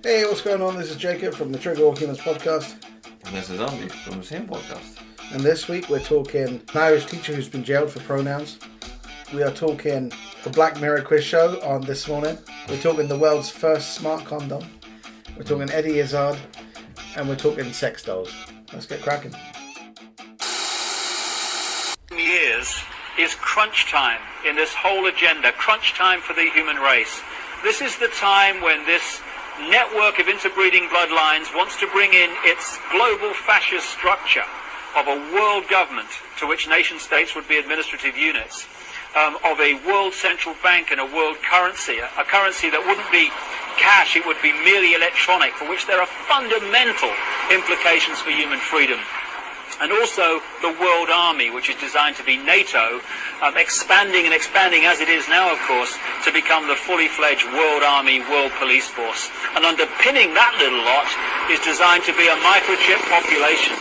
Hey, what's going on? This is Jacob from the Triggerallhumans podcast. And this is Andy from the same podcast. And this week we're talking an Irish teacher who's been jailed for pronouns. We are talking a Black Mirror quiz show on this morning. We're talking the world's first smart condom. We're talking Eddie Izzard. And we're talking sex dolls. Let's get cracking. Years is crunch time in this whole agenda, crunch time for the human race. This is the time when this network of interbreeding bloodlines wants to bring in its global fascist structure of a world government to which nation states would be administrative units, of a world central bank and a world currency, a currency that wouldn't be cash, it would be merely electronic, for which there are fundamental implications for human freedom. And also the World Army, which is designed to be NATO, expanding as it is now, of course, to become the fully fledged World Army, World Police Force. And underpinning that little lot is designed to be a microchip population,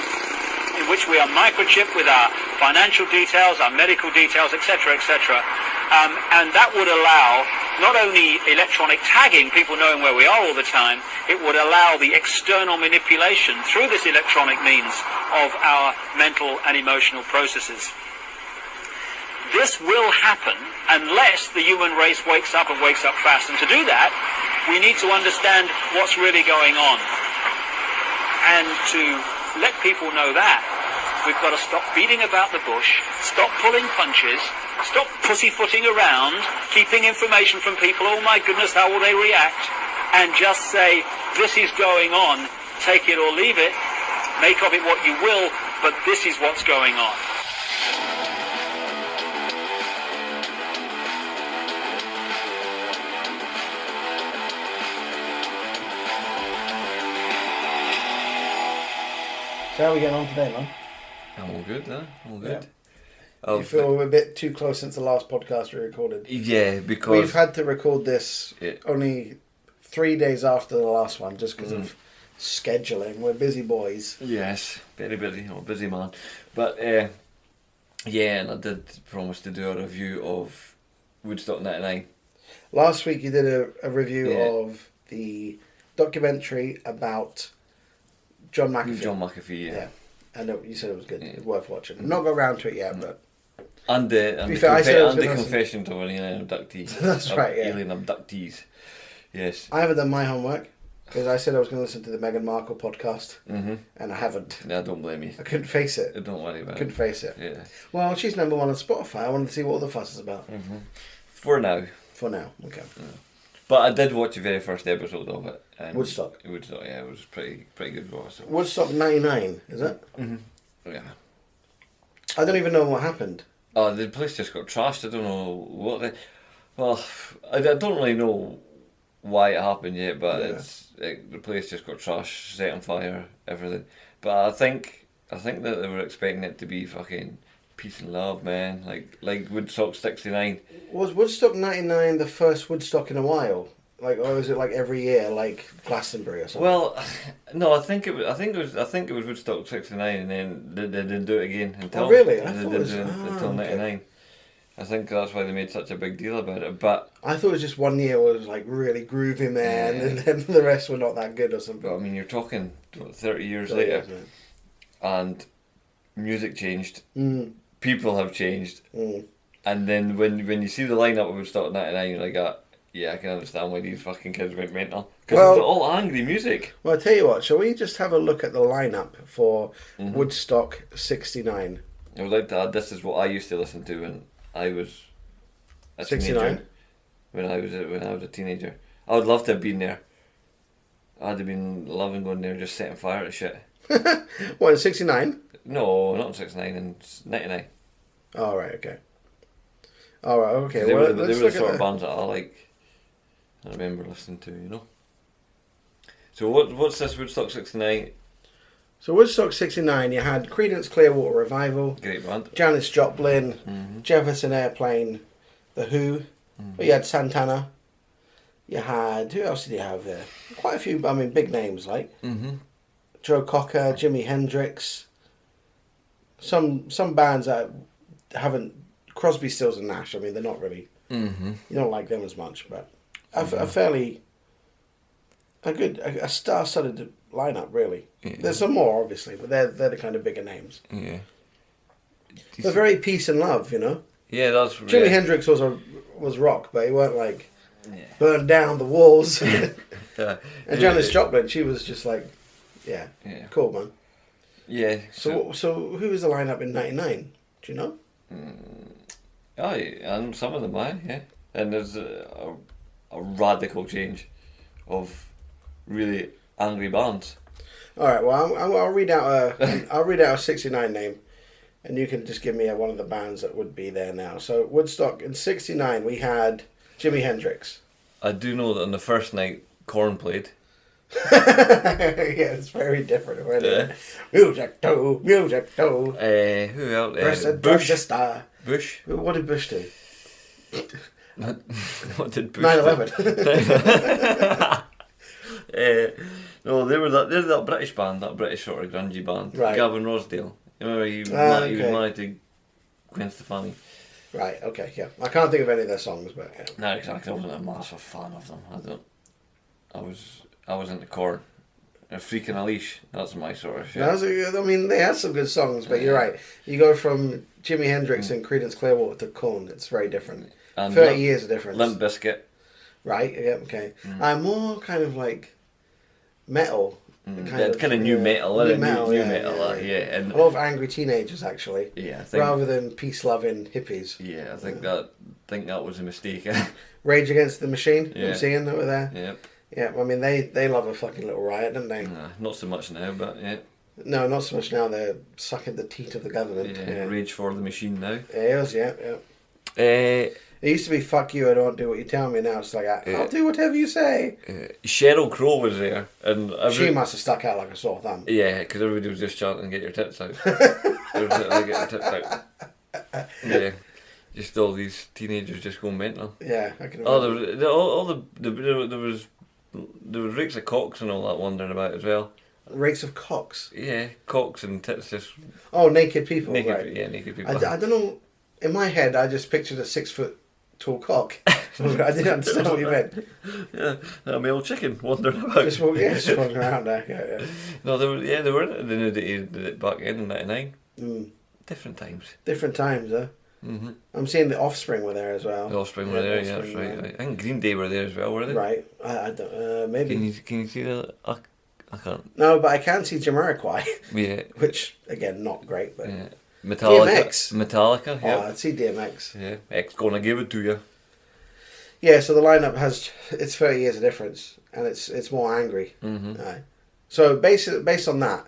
in which we are microchipped with our financial details, our medical details, etc., etc. And that would allow not only electronic tagging, people knowing where we are all the time, it would allow the external manipulation through this electronic means of our mental and emotional processes. This will happen unless the human race wakes up and wakes up fast. And to do that, we need to understand what's really going on. And to let people know that, we've got to stop beating about the bush, stop pulling punches, stop pussyfooting around, keeping information from people, oh my goodness, how will they react, and just say, this is going on, take it or leave it, make of it what you will, but this is what's going on. So how are we getting on today, man? I'm all good, huh? All good. Yeah. You feel we're a bit too close since the last podcast we recorded. Yeah, because We've had to record this only 3 days after the last one, just because of scheduling. We're busy boys. yes, very busy, busy man. But yeah, and I did promise to do a review of Woodstock '99. Last week you did a review Yeah. of the documentary about John McAfee. John McAfee, yeah. And you said it was good. Yeah. It's worth watching. I've not got around to it yet, but... And the confessions of an alien abductee. That's right, yeah. Alien abductees. Yes. I haven't done my homework, because I said I was going to listen to the Meghan Markle podcast, and I haven't. No, don't blame me. I couldn't face it. Don't worry about Couldn't it. face it. Yeah. Well, she's number one on Spotify. I wanted to see what all the fuss is about. For now. For now, okay. But I did watch the very first episode of it. And Woodstock, yeah, it was pretty good. So. Woodstock '99, is it? Yeah. I don't even know what happened. Oh, the place just got trashed. I don't know what. Well, I don't really know why it happened yet, but the place just got trashed, set on fire, everything. But I think that they were expecting it to be fucking peace and love, man. Like Woodstock '69. Was Woodstock '99 the first Woodstock in a while? Like, or is it like every year, like Glastonbury or something? Well, no, I think it was Woodstock '69, and then they didn't do it again until. Oh, really? I thought it was until '99. I think that's why they made such a big deal about it. But I thought it was just 1 year was like really groovy, man, and then the rest were not that good or something. But I mean, you're talking 30 years later, and music changed, people have changed, and then when you see the lineup of Woodstock '99, you're like, yeah, I can understand why these fucking kids went mental. Because it was all angry music. Well, I'll tell you what, shall we just have a look at the lineup for Woodstock '69? I would like to add, this is what I used to listen to when I was a 69? teenager. When I was a teenager. I would love to have been there. I'd have been loving going there, just setting fire to shit. What, in '69? No, not in '69, in '99. Oh, right, okay. All right, okay. They Well, were let's the look sort at of bands that I remember listening to, you know. So what's this Woodstock '69? So Woodstock '69, you had Creedence Clearwater Revival, Great band. Janis Joplin, Jefferson Airplane, The Who. Well, you had Santana. You had, who else did you have there? Quite a few, I mean, big names like Joe Cocker, Jimi Hendrix. Some bands that haven't, Crosby, Stills and Nash. I mean, they're not really. You don't like them as much, but a fairly a star-studded lineup, really. Yeah. There's some more, obviously, but they're the kind of bigger names. Yeah. They're very peace and love, you know. Yeah, that's Jimi Hendrix was rock, but he weren't like Yeah. burn down the walls. Yeah. And Janis Joplin, she was just like, yeah, cool, man. Yeah. So who was the lineup in '99? Do you know? Aye, and some of them, yeah. And there's a radical change of really angry bands. All right. Well, I'll read out a '69 name, and you can just give me one of the bands that would be there now. So Woodstock in '69, we had Jimi Hendrix. I do know that on the first night, Korn played. Yeah, it's very different. Yeah. Music too, music too. Who else? Bush. Star. Bush. What did Bush do? What did Bush 9/11. No, they're that British band, that British sort of grungy band. Right. Gavin Rossdale. You remember he was married to Gwen Stefani. Right. Okay. Yeah. I can't think of any of their songs, but yeah. No, exactly. I wasn't a massive fan of them. I was into Korn. A Freak on a Leash. That's my sort of shit. I mean, they had some good songs, but you're right. You go from Jimi Hendrix and Creedence Clearwater to Korn. It's very different. And 30 years of difference. Limp Bizkit. Right. Yeah. Okay. I'm more kind of like metal. Kind of new metal, new isn't it? metal, New yeah, metal, yeah. And A lot of angry teenagers, actually. yeah, I think, Rather than peace-loving hippies. yeah, I think that was a mistake. Rage Against the Machine. Yeah. I'm seeing over there. Yep. Yeah. I mean, they love a fucking little riot, don't they? Nah, not so much now, but yeah. No, not so much now. They're sucking the teat of the government. Yeah. Rage for the Machine now. It is, yeah. It used to be "fuck you, I don't do what you tell me." Now it's like I'll do whatever you say. Sheryl Crow was there, and She must have stuck out like a sore thumb. yeah, because everybody was just chanting, "Get your tits out!" They were like, "Get your tits out!" Yeah, just all these teenagers just going mental. Yeah, I can. Oh, there was rakes of cocks and all that wandering about as well. Rakes of cocks. Yeah, cocks and tits just. Oh, naked people. Naked, right. yeah, naked people. I don't know. In my head, I just pictured a 6 foot tall cock. I didn't understand what you meant. Yeah, a male chicken wandering about. Just walking around there. Yeah. No, they were into the nudity back in '99. Different times. Different times, huh? Mm-hmm. I'm seeing the Offspring were there as well. The Offspring were there, yeah, that's right. I think Green Day were there as well, were they? Right. I don't. Maybe. Can you see that? I can't. No, but I can see Jamiroquai. Yeah. Which again, not great, but. Yeah. Metallica. DMX. Metallica. Yeah. Oh, I'd see DMX. Yeah. X gonna give it to you. Yeah, so the lineup it's 30 years of difference, and it's more angry. Mm-hmm. Right. So based on that,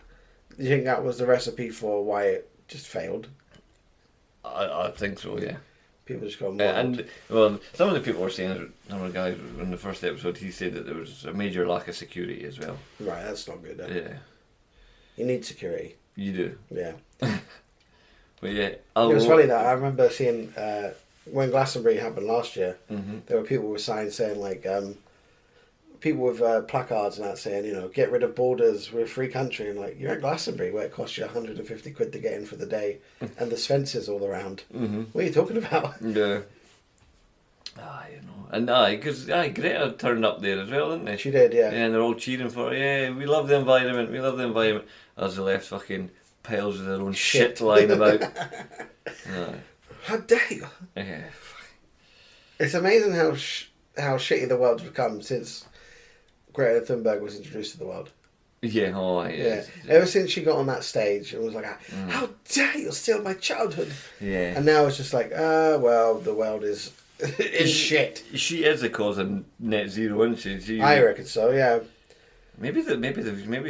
do you think that was the recipe for why it just failed? I think so. Yeah. People just go. And well, some of the people were saying, some of the guys in the first episode, he said that there was a major lack of security as well. Right, that's not good. Yeah. You need security. You do. Yeah. But yeah, It was funny that I remember seeing when Glastonbury happened last year. Mm-hmm. There were people with signs saying like, people with placards and that saying, get rid of borders, we're a free country, and like you're at Glastonbury where it costs you 150 quid to get in for the day, and there's fences all around. Mm-hmm. What are you talking about? Yeah. And because Greta turned up there as well, didn't they? She did, yeah. Yeah, and they're all cheering for her. Yeah, we love the environment. We love the environment. As they left fucking piles of their own shit lying about. How dare you? Yeah. It's amazing how shitty the world's become since Greta Thunberg was introduced to the world. Yeah, Yeah. Ever since she got on that stage, it was like, how dare you steal my childhood? Yeah. And now it's just like, well, the world is shit. She is the cause of net zero, isn't she? I reckon so. Yeah. Maybe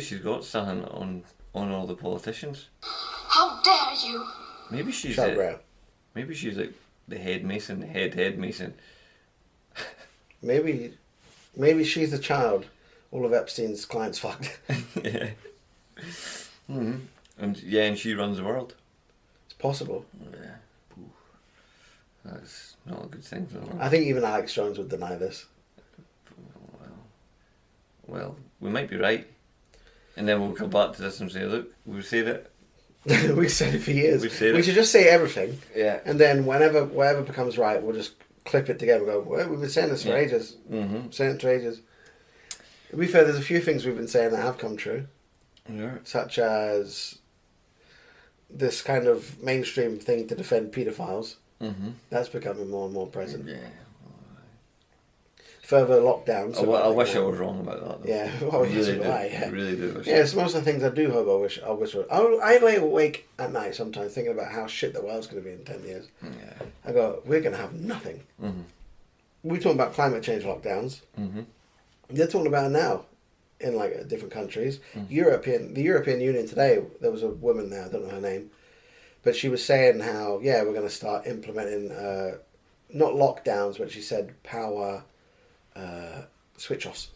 she's got something on all the politicians. How dare you? Maybe she's Shut up. maybe she's like the head mason, the head mason. Maybe she's the child all of Epstein's clients fucked. Yeah. Mm-hmm. And she runs the world. It's possible. Yeah. Ooh. That's not a good thing for the world. I think even Alex Jones would deny this. Well, we might be right. And then we'll come back to this and say, look, we've said it. We've said it for years. We've said we it. should just say everything. Yeah. And then whatever becomes right, we'll just clip it together and go, well, we've been saying this for ages. Mm-hmm. Saying it for ages. To be fair, there's a few things we've been saying that have come true. Yeah. Such as this kind of mainstream thing to defend paedophiles. Mm-hmm. That's becoming more and more present. Yeah. Further lockdowns. I wish I was wrong about that, though. Yeah, well, yes, really do do. I, yeah. I really do wish. Yeah, it's most of the things I do hope I wish. I lay awake at night sometimes thinking about how shit the world's going to be in 10 years. Yeah. I go, we're going to have nothing. Mm-hmm. We're talking about climate change lockdowns. Mm-hmm. They're talking about it now in like different countries. Mm. The European Union today, there was a woman there, I don't know her name, but she was saying how, yeah, we're going to start implementing, not lockdowns, but she said power switch-offs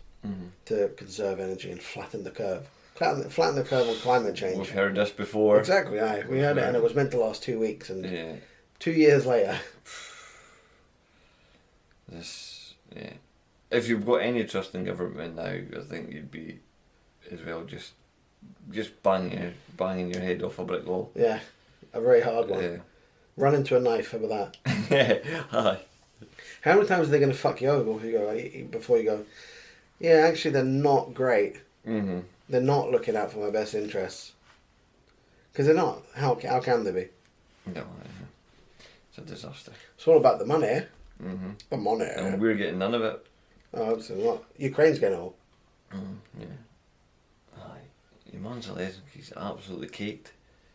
to conserve energy and flatten the curve. Flatten the curve on climate change. We've heard this before. Exactly, aye. We heard it and it was meant to last 2 weeks and Yeah. 2 years later. Yeah. If you've got any trust in government now, I think you'd be as well just banging your head off a brick wall. Yeah, a very hard one. Yeah. Run into a knife, how about that? Yeah. Aye. How many times are they going to fuck you over before you go, yeah, actually they're not great. Mm-hmm. They're not looking out for my best interests. Because they're not. How can they be? No. It's a disaster. It's all about the money. Mm-hmm. The money. And we're getting none of it. Oh, so what? Ukraine's getting all. Yeah. Aye. Your man's a legend. He's absolutely caked.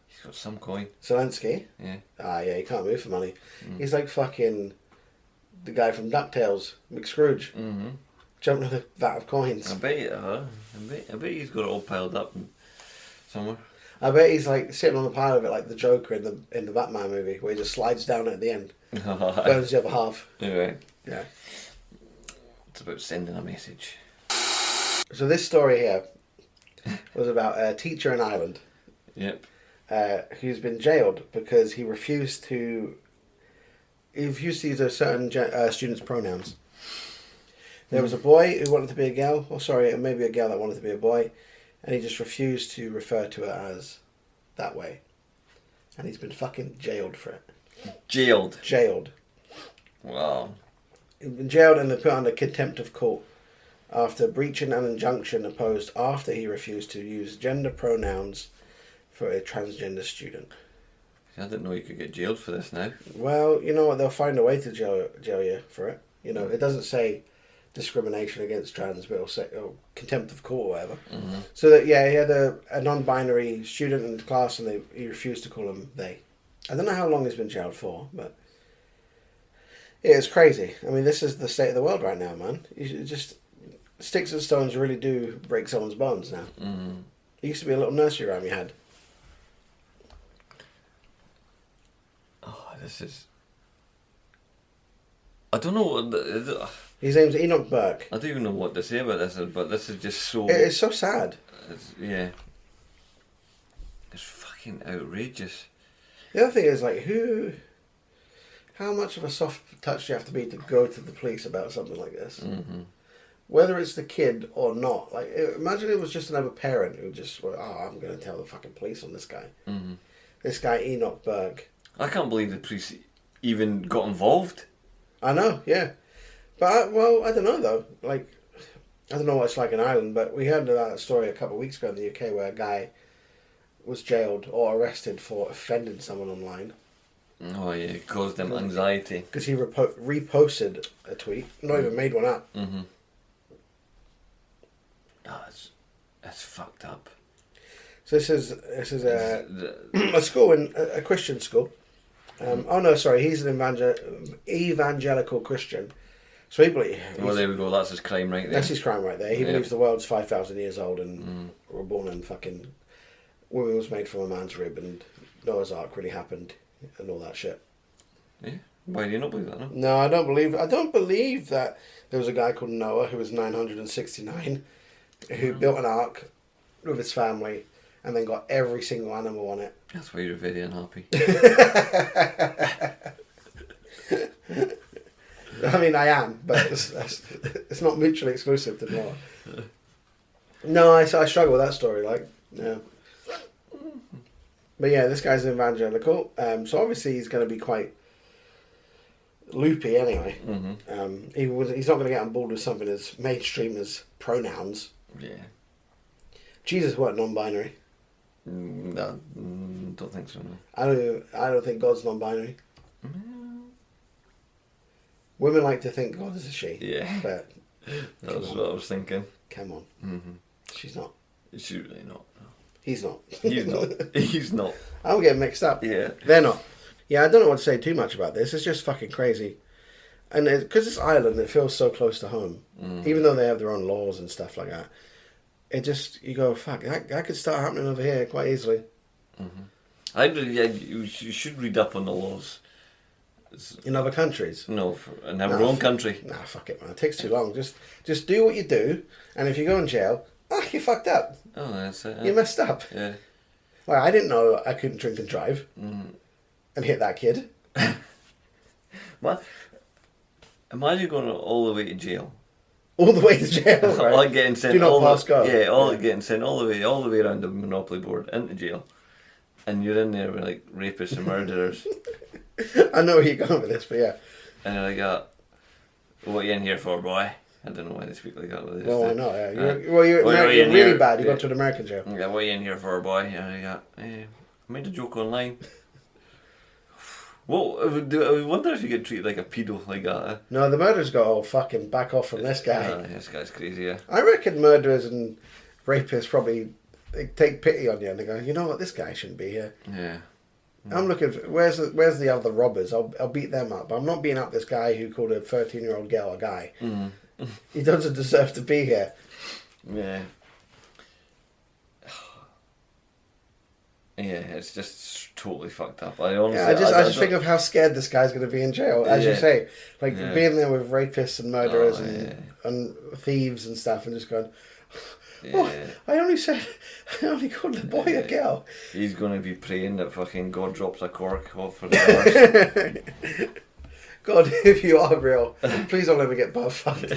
He's got some coin. Zelensky? Yeah. Yeah, he can't move for money. He's like fucking the guy from DuckTales, McScrooge. Mm-hmm. Jumping on a vat of coins. I bet he's got it all piled up somewhere. I bet he's like sitting on the pile of it like the Joker in the Batman movie where he just slides down it at the end. Burns the other half. Anyway. Yeah. It's about sending a message. So this story here was about a teacher in Ireland. Yep. Who's been jailed because he refused to use a certain student's pronouns. There was a boy who wanted to be a girl, maybe a girl that wanted to be a boy, and he just refused to refer to it as that way. And he's been fucking jailed for it. Jailed. Wow. He's been jailed and they put under contempt of court after breaching an injunction imposed after he refused to use gender pronouns for a transgender student. I didn't know you could get jailed for this now. Well, you know what? They'll find a way to jail you for it. You know, it doesn't say discrimination against trans, but it'll say contempt of court or whatever. Mm-hmm. So that he had a non-binary student in the class, and he refused to call them they. I don't know how long he's been jailed for, but it's crazy. I mean, this is the state of the world right now, man. Sticks and stones really do break someone's bones now. Mm-hmm. It used to be a little nursery rhyme you had. Oh, this is... I don't know what... His name's Enoch Burke. I don't even know what to say about this, but this is just so... It's so sad. It's fucking outrageous. The other thing is, like, how much of a soft touch do you have to be to go to the police about something like this? Mm-hmm. Whether it's the kid or not. Like, imagine it was just another parent who just went, I'm going to tell the fucking police on this guy. Mm-hmm. This guy, Enoch Burke. I can't believe the police even got involved. I know, yeah. But, I don't know, though. Like, I don't know what it's like in Ireland, but we heard that story a couple of weeks ago in the UK where a guy was jailed or arrested for offending someone online. Oh, yeah, it caused them anxiety. Because he reposted a tweet, not even made one up. Mm-hmm. Oh, it's fucked up. So this is a school, a Christian school. He's an evangelical Christian. So he believes... Well, there we go, that's his crime right there. That's his crime right there. He believes the world's 5,000 years old and we're born in fucking... Woman was made from a man's rib and Noah's Ark really happened and all that shit. Yeah? Why do you not believe that, no? No, I don't believe that there was a guy called Noah who was 969 who built an ark with his family and then got every single animal on it. That's why you're very unhappy. I mean, I am, but it's not mutually exclusive to Noah. No, I struggle with that story, yeah. But yeah, this guy's an evangelical, so obviously he's going to be quite loopy anyway. Mm-hmm. He's not going to get on board with something as mainstream as pronouns. Yeah. Jesus weren't non-binary. No, don't think so. No. I don't think God's non-binary. Women like to think God is a she. Yeah. But That was what I was thinking. come on. Mm-hmm. She's not. She's really not. No. He's not. He's not. He's not. I'm getting mixed up. Yeah. They're not. Yeah, I don't know what to say too much about this. It's just fucking crazy. And because it's Ireland, it feels so close to home. Even though they have their own laws and stuff like that. It just, you go, fuck, that could start happening over here quite easily. You should read up on the laws. In other countries? No, in our own country. Nah, fuck it, man. It takes too long. Just do what you do, and if you go in jail, you fucked up. Oh, that's it. You messed up. Yeah. Well, I didn't know I couldn't drink and drive and hit that kid. Well, imagine going all the way to jail. All the way to jail, right? All getting sent. Do not pass go. Yeah, getting sent all the way around the Monopoly board into jail, and you're in there with like rapists and murderers. I know where you're going with this, but yeah. And you're like, what are you in here for, boy? I don't know why they speak like that. With this Well, I thing. know, yeah. Well, You're in really here? bad. You Yeah. go to an American jail. Yeah, what are you in here for, boy? And I made a joke online. Well, I wonder if you get treated like a pedo like that. Eh? No, the murderers go, oh, fucking back off from this guy. This guy's crazy, yeah. I reckon murderers and rapists probably they take pity on you and they go, you know what, this guy shouldn't be here. Yeah. I'm looking for, where's the other robbers? I'll beat them up. I'm not beating up this guy who called a 13-year-old girl a guy. He doesn't deserve to be here. Yeah. Yeah, it's just totally fucked up. I honestly, I just think of how scared this guy's going to be in jail, as you say, like being there with rapists and murderers and thieves and stuff, and just going, oh, I only called the boy a girl. He's going to be praying that fucking God drops a cork off for the doors. God, if you are real, please don't let me get butt-fucked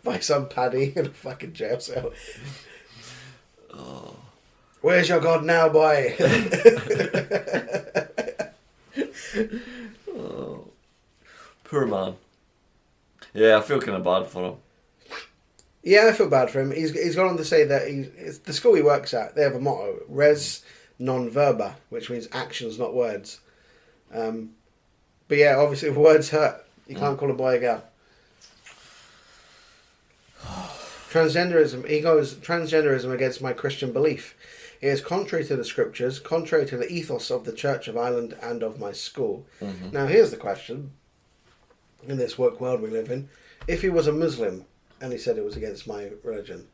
by some paddy in a fucking jail cell. Oh. Where's your God now, boy? Oh. Poor man. Yeah, I feel kind of bad for him. Yeah, I feel bad for him. He's gone on to say that it's the school he works at, they have a motto, res non verba, which means actions, not words. But yeah, obviously if words hurt, you can't call a boy a girl. Transgenderism, he goes, transgenderism against my Christian belief. It is contrary to the scriptures, contrary to the ethos of the Church of Ireland and of my school. Now here's the question, in this woke world we live in, if he was a Muslim and he said it was against my religion,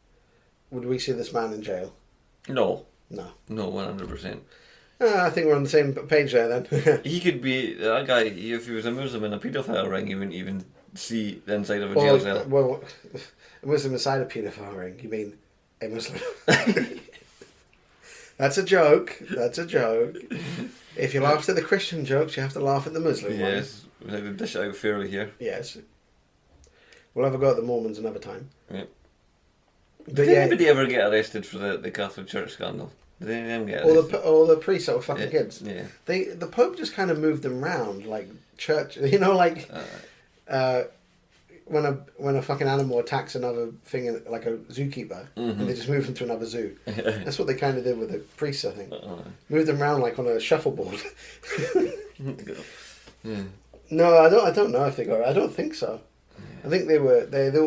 would we see this man in jail? No. No. No, 100%. I think we're on the same page there then. He could be, that guy, if he was a Muslim in a paedophile ring, he wouldn't even see the inside of a jail cell. Well, a Muslim inside a paedophile ring, you mean a Muslim? That's a joke. That's a joke. If you laughed at the Christian jokes, you have to laugh at the Muslim ones. Yes, we had to dish it out fairly here. Yes. We'll have a go at the Mormons another time. Yep. But Did anybody ever get arrested for the Catholic Church scandal? Did any of them get arrested? Or the priests that were fucking kids. Yeah. The Pope just kind of moved them around, like church. You know, like when a fucking animal attacks another thing, like a zookeeper, and they just move them to another zoo. That's what they kind of did with the priests, I think. Moved them around like on a shuffleboard. No, I don't know if they got. I don't think so. I think they were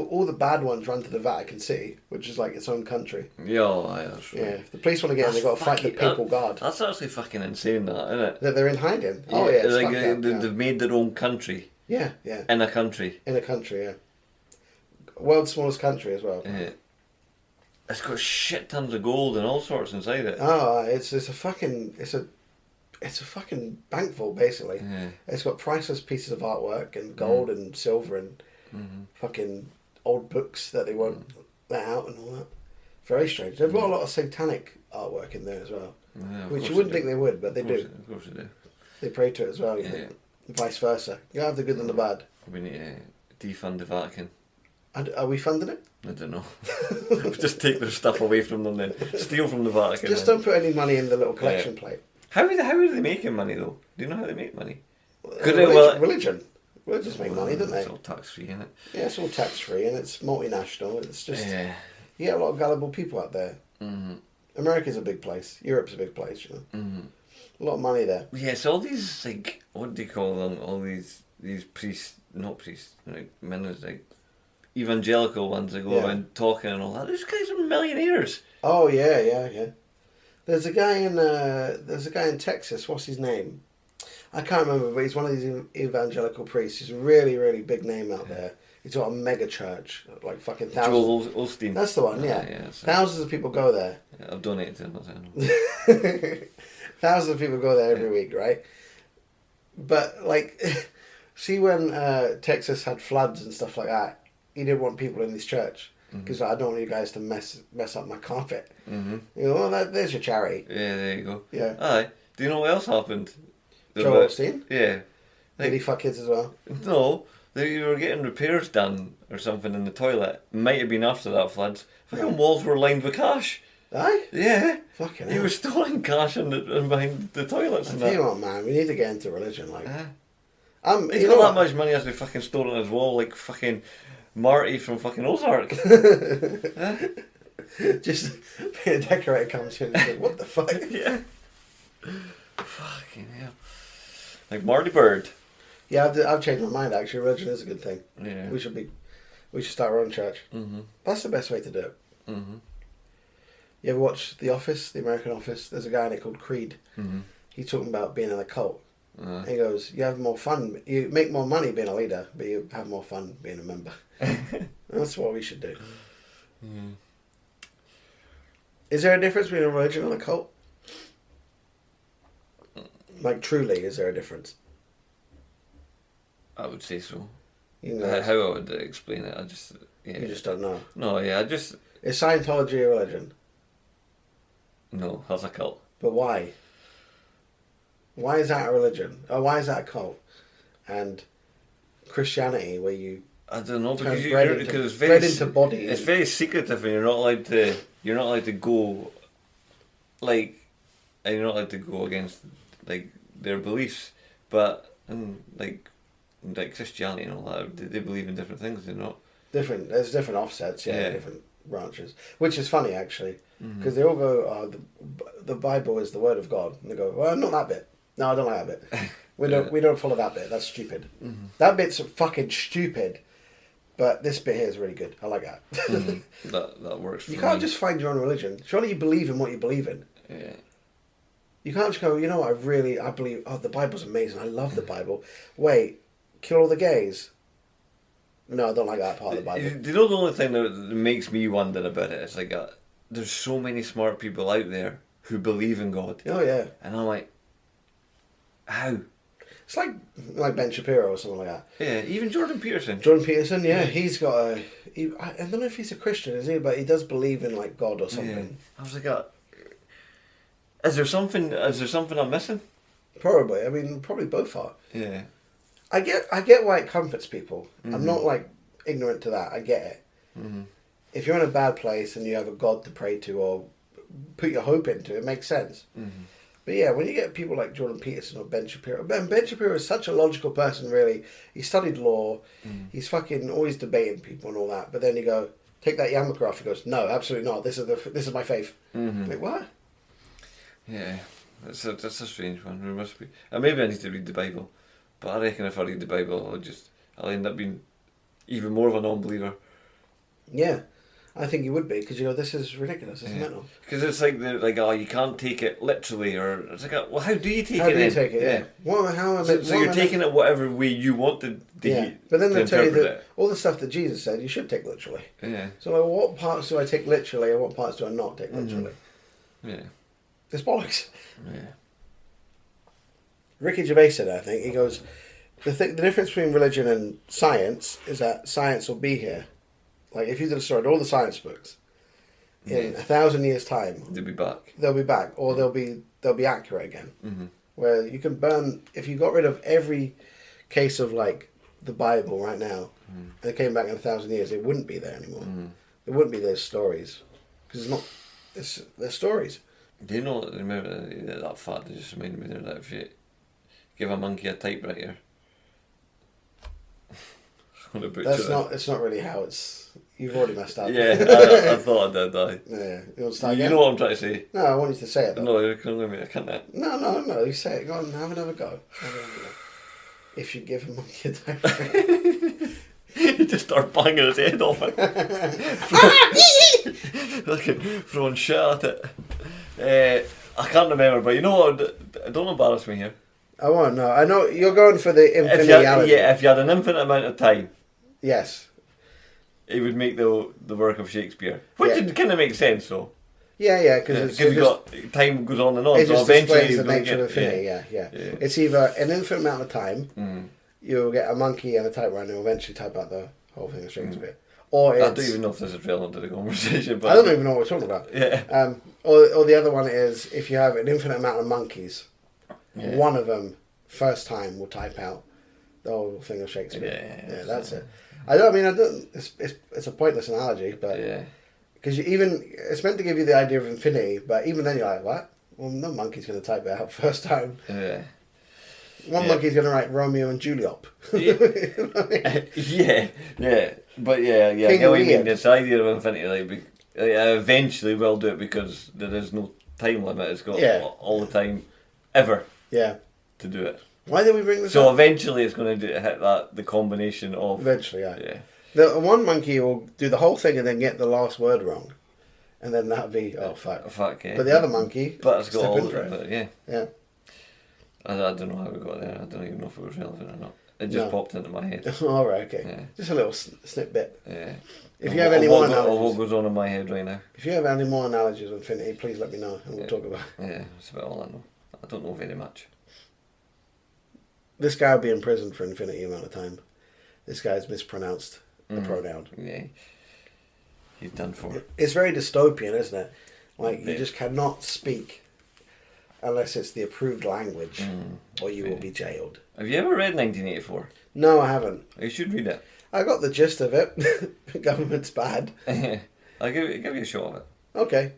all the bad ones run to the Vatican City, which is like its own country. Yeah, that's right. Yeah, if the police want to get in, they've got to fight the papal guard. That's actually fucking insane, that, isn't it? That they're in hiding. Oh yeah, it's like fucked up, they've made their own country. Yeah, yeah. In a country. In a country, yeah. World's smallest country as well. Yeah. It's got shit tons of gold and all sorts inside it. Oh, it's a fucking bank vault basically. Yeah. It's got priceless pieces of artwork and gold and silver and fucking old books that they won't let out and all that. Very strange. They've got a lot of satanic artwork in there as well, which you wouldn't think they would, but they do. Of course they do. They pray to it as well. You think. Vice versa. You have the good and the bad. We need to defund the Vatican. And are we funding it? I don't know. Just take their stuff away from them then. Steal from the Vatican. Just then. don't put any money in the little collection plate. How are they making money though? Do you know how they make money? Religion. Well, they just make money, don't they? It's all tax-free, isn't it? Yeah, it's all tax-free and it's multinational. It's just... Yeah. You get a lot of gullible people out there. Mm-hmm. America's a big place. Europe's a big place, you know. Mm-hmm. A lot of money there. Yeah, so all these, like, what do you call them? All these priests, not priests, like, ministers, like, evangelical ones that go around talking and all that. These guys are millionaires. Oh, yeah. There's a guy in Texas, what's his name? I can't remember, but he's one of these evangelical priests. He's a really, really big name out there. He's got a mega church, like fucking thousands. Joel Osteen. That's the one, yeah. Thousands of people go there. Yeah, I've donated to him, I'll tell you. Thousands of people go there every week, right? But, like, see when Texas had floods and stuff like that, he didn't want people in his church. Because I don't want you guys to mess up my carpet. Mm-hmm. You know, well, there's your charity. Yeah, there you go. Yeah. Aye. Do you know what else happened? Joel Osteen? Yeah. Did he fuck kids as well? No. They were getting repairs done or something in the toilet. Might have been after that flood. Fucking walls were lined with cash. Aye? Yeah. Fucking He hell. was storing cash in behind the toilets I and tell that. you what, man, we need to get into religion. Like, He's you got know that what? much money as we fucking stored on his wall like fucking Marty from fucking Ozark. Just being a decorator comes in and like, what the fuck? Yeah. Fucking hell. Like Marty Bird. Yeah, I've changed my mind. Actually, religion is a good thing. Yeah. We should start our own church. Mm-hmm. That's the best way to do it. Mm-hmm. You ever watch The Office, the American Office? There's a guy in it called Creed. Mm-hmm. He's talking about being in a cult. He goes, you have more fun. You make more money being a leader, but you have more fun being a member. That's what we should do. Mm. Is there a difference between a religion and a cult? Like, truly, is there a difference? I would say so. You know, How I would explain it, you just don't know. No, yeah, Is Scientology a religion? No, that's a cult. But why? Why is that a religion? Or why is that a cult? And Christianity, where you I don't know turn because bread it's very into body. It's very secretive, and you're not allowed to go and you're not allowed to go against like their beliefs. But like Christianity and all that, they believe in different things. They're not different. There's different offsets, Yeah. different branches, which is funny actually, because they all go, "Oh, the Bible is the word of God," and they go, "Well, not that bit. No, I don't like that bit. We don't follow that bit. That's stupid. That bit's fucking stupid." But this bit here is really good. I like that. that works. For You can't me. just find your own religion. Surely you believe in what you believe in. Yeah. You can't just go, you know what, I believe, the Bible's amazing. I love the Bible. Wait, kill all the gays? No, I don't like that part of the Bible. You know the only thing that makes me wonder about it is like there's so many smart people out there who believe in God, Oh, yeah. and I'm like, how? It's like Ben Shapiro or something like that. Yeah, even Jordan Peterson. Jordan Peterson, yeah, he's got I don't know if he's a Christian, is he? But he does believe in like God or something. Yeah. I was like, is there something I'm missing? Probably. I mean, probably both are. Yeah. I get why it comforts people. I'm not like ignorant to that. I get it. Mm-hmm. If you're in a bad place and you have a God to pray to or put your hope into, it makes sense. Mm-hmm. But yeah, when you get people like Jordan Peterson or Ben Shapiro, Ben Shapiro is such a logical person, really. He studied law. He's fucking always debating people and all that. But then you go, take that yarmulke off. He goes, no, absolutely not. This is my faith. Mm-hmm. Like, what? Yeah, that's a strange one. There must be. Maybe I need to read the Bible, but I reckon if I read the Bible, I'll end up being even more of a non-believer. Yeah. I think you would be, because this is ridiculous, it's mental. Because it's like you can't take it literally, or it's like, well, how do you take it? How do you take it? Yeah. So you're taking it whatever way you want to. Yeah. But then they tell you that it. all the stuff that Jesus said you should take literally. Yeah. So like, what parts do I take literally, and what parts do I not take literally? Yeah. It's bollocks. Yeah. Ricky Gervais said, I think, he goes, the difference between religion and science is that science will be here. Like, if you destroyed all the science books, in 1,000 years' time, they'll be back. They'll be back, or they'll be accurate again. Mm-hmm. Where you can burn, if you got rid of every case of like the Bible right now, and it came back in 1,000 years, it wouldn't be there anymore. It wouldn't be those stories, because they're stories. Do you know? Remember that fact that just reminded me there that if you give a monkey a typewriter, want to butcher That's it. not. It's not really how it's. You've already messed up. Yeah, I thought I did. Yeah. You want to start You again? know what I'm trying to say. No, I want you to say it. Though. No, you can let me. I can't. No. You say it. Go on. Have another go. If you give a monkey a diaper. He just started banging his head off it. Fucking throwing shit at it. I can't remember, but you know what? Don't embarrass me here. I won't. No, I know you're going for the If infinity. if you had an infinite amount of time, Yes. it would make the work of Shakespeare, which kind of makes sense, though. Yeah, because Because time goes on and on, it so just eventually displays the you'll nature get- of infinity. Yeah. It's either an infinite amount of time. You'll get a monkey and a typewriter, and you'll eventually type out the whole thing of Shakespeare. Or I it's, don't even know if this is relevant to the conversation, but I don't even know what we're talking about. Yeah. Or the other one is if you have an infinite amount of monkeys, one of them first time will type out the whole thing of Shakespeare. Yeah, that's it. I don't. It's a pointless analogy, but because it's meant to give you the idea of infinity, but even then you're like, what? Well, no monkey's going to type it out first time. Yeah. One monkey's going to write Romeo and Juliet. Yeah. But yeah. I get what you mean. This idea of infinity, eventually we'll do it because there is no time limit. It's got all the time, ever. Yeah. To do it. Why did we bring this up? So eventually it's going to hit the combination of... Eventually, yeah. The one monkey will do the whole thing and then get the last word wrong. And then that'll be, fuck. Fuck, yeah. But the other monkey, but it's got step all in for it. Yeah. Yeah. I don't know how we got there. I don't even know if it was relevant or not. It just popped into my head. All right, okay. Yeah. Just a little snip bit. Yeah. If you have any more analogies... what goes on in my head right now. If you have any more analogies of infinity, please let me know and we'll talk about it. Yeah, that's about all I know. I don't know very much. This guy will be in prison for an infinity amount of time. This guy's mispronounced the pronoun. Yeah. He's done for. It's very dystopian, isn't it? Like, you just cannot speak unless it's the approved language or you will be jailed. Have you ever read 1984? No, I haven't. You should read it. I got the gist of it. The government's bad. I'll give you a shot of it. Okay.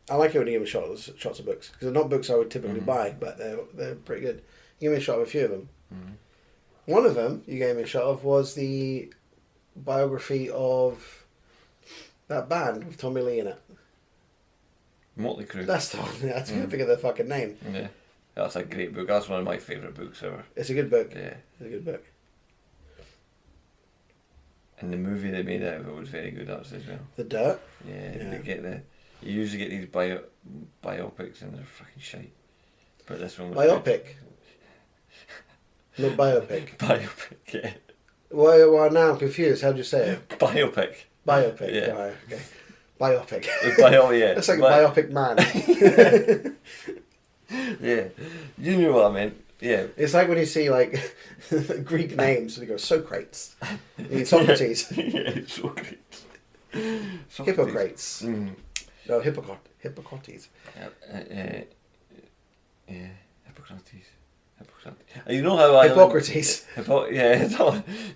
I like it when you give me shots of books. Because they're not books I would typically buy, but they're pretty good. You gave me a shot of a few of them. One of them you gave me a shot of was the biography of that band with Tommy Lee in it. Motley Crue. That's the one. I couldn't think of the fucking name. Yeah. That's a great book. That's one of my favourite books ever. It's a good book. Yeah. It's a good book. And the movie they made out of it was very good actually as well. The Dirt? Yeah. You usually get these biopics and they're fucking shite. But this one was Biopic? Not biopic. Biopic, yeah. Well, now I'm confused. How do you say it? Biopic. Biopic. Yeah. Right, okay. Biopic. Yeah. That's like a biopic man. Yeah. You knew what I meant. Yeah. It's like when you see like Greek names and you go Socrates. You need Socrates. Yeah, Socrates. Hippocrates. No, Hippocrates. Yeah, Hippocrates. You know how I Hippocrates. Yeah.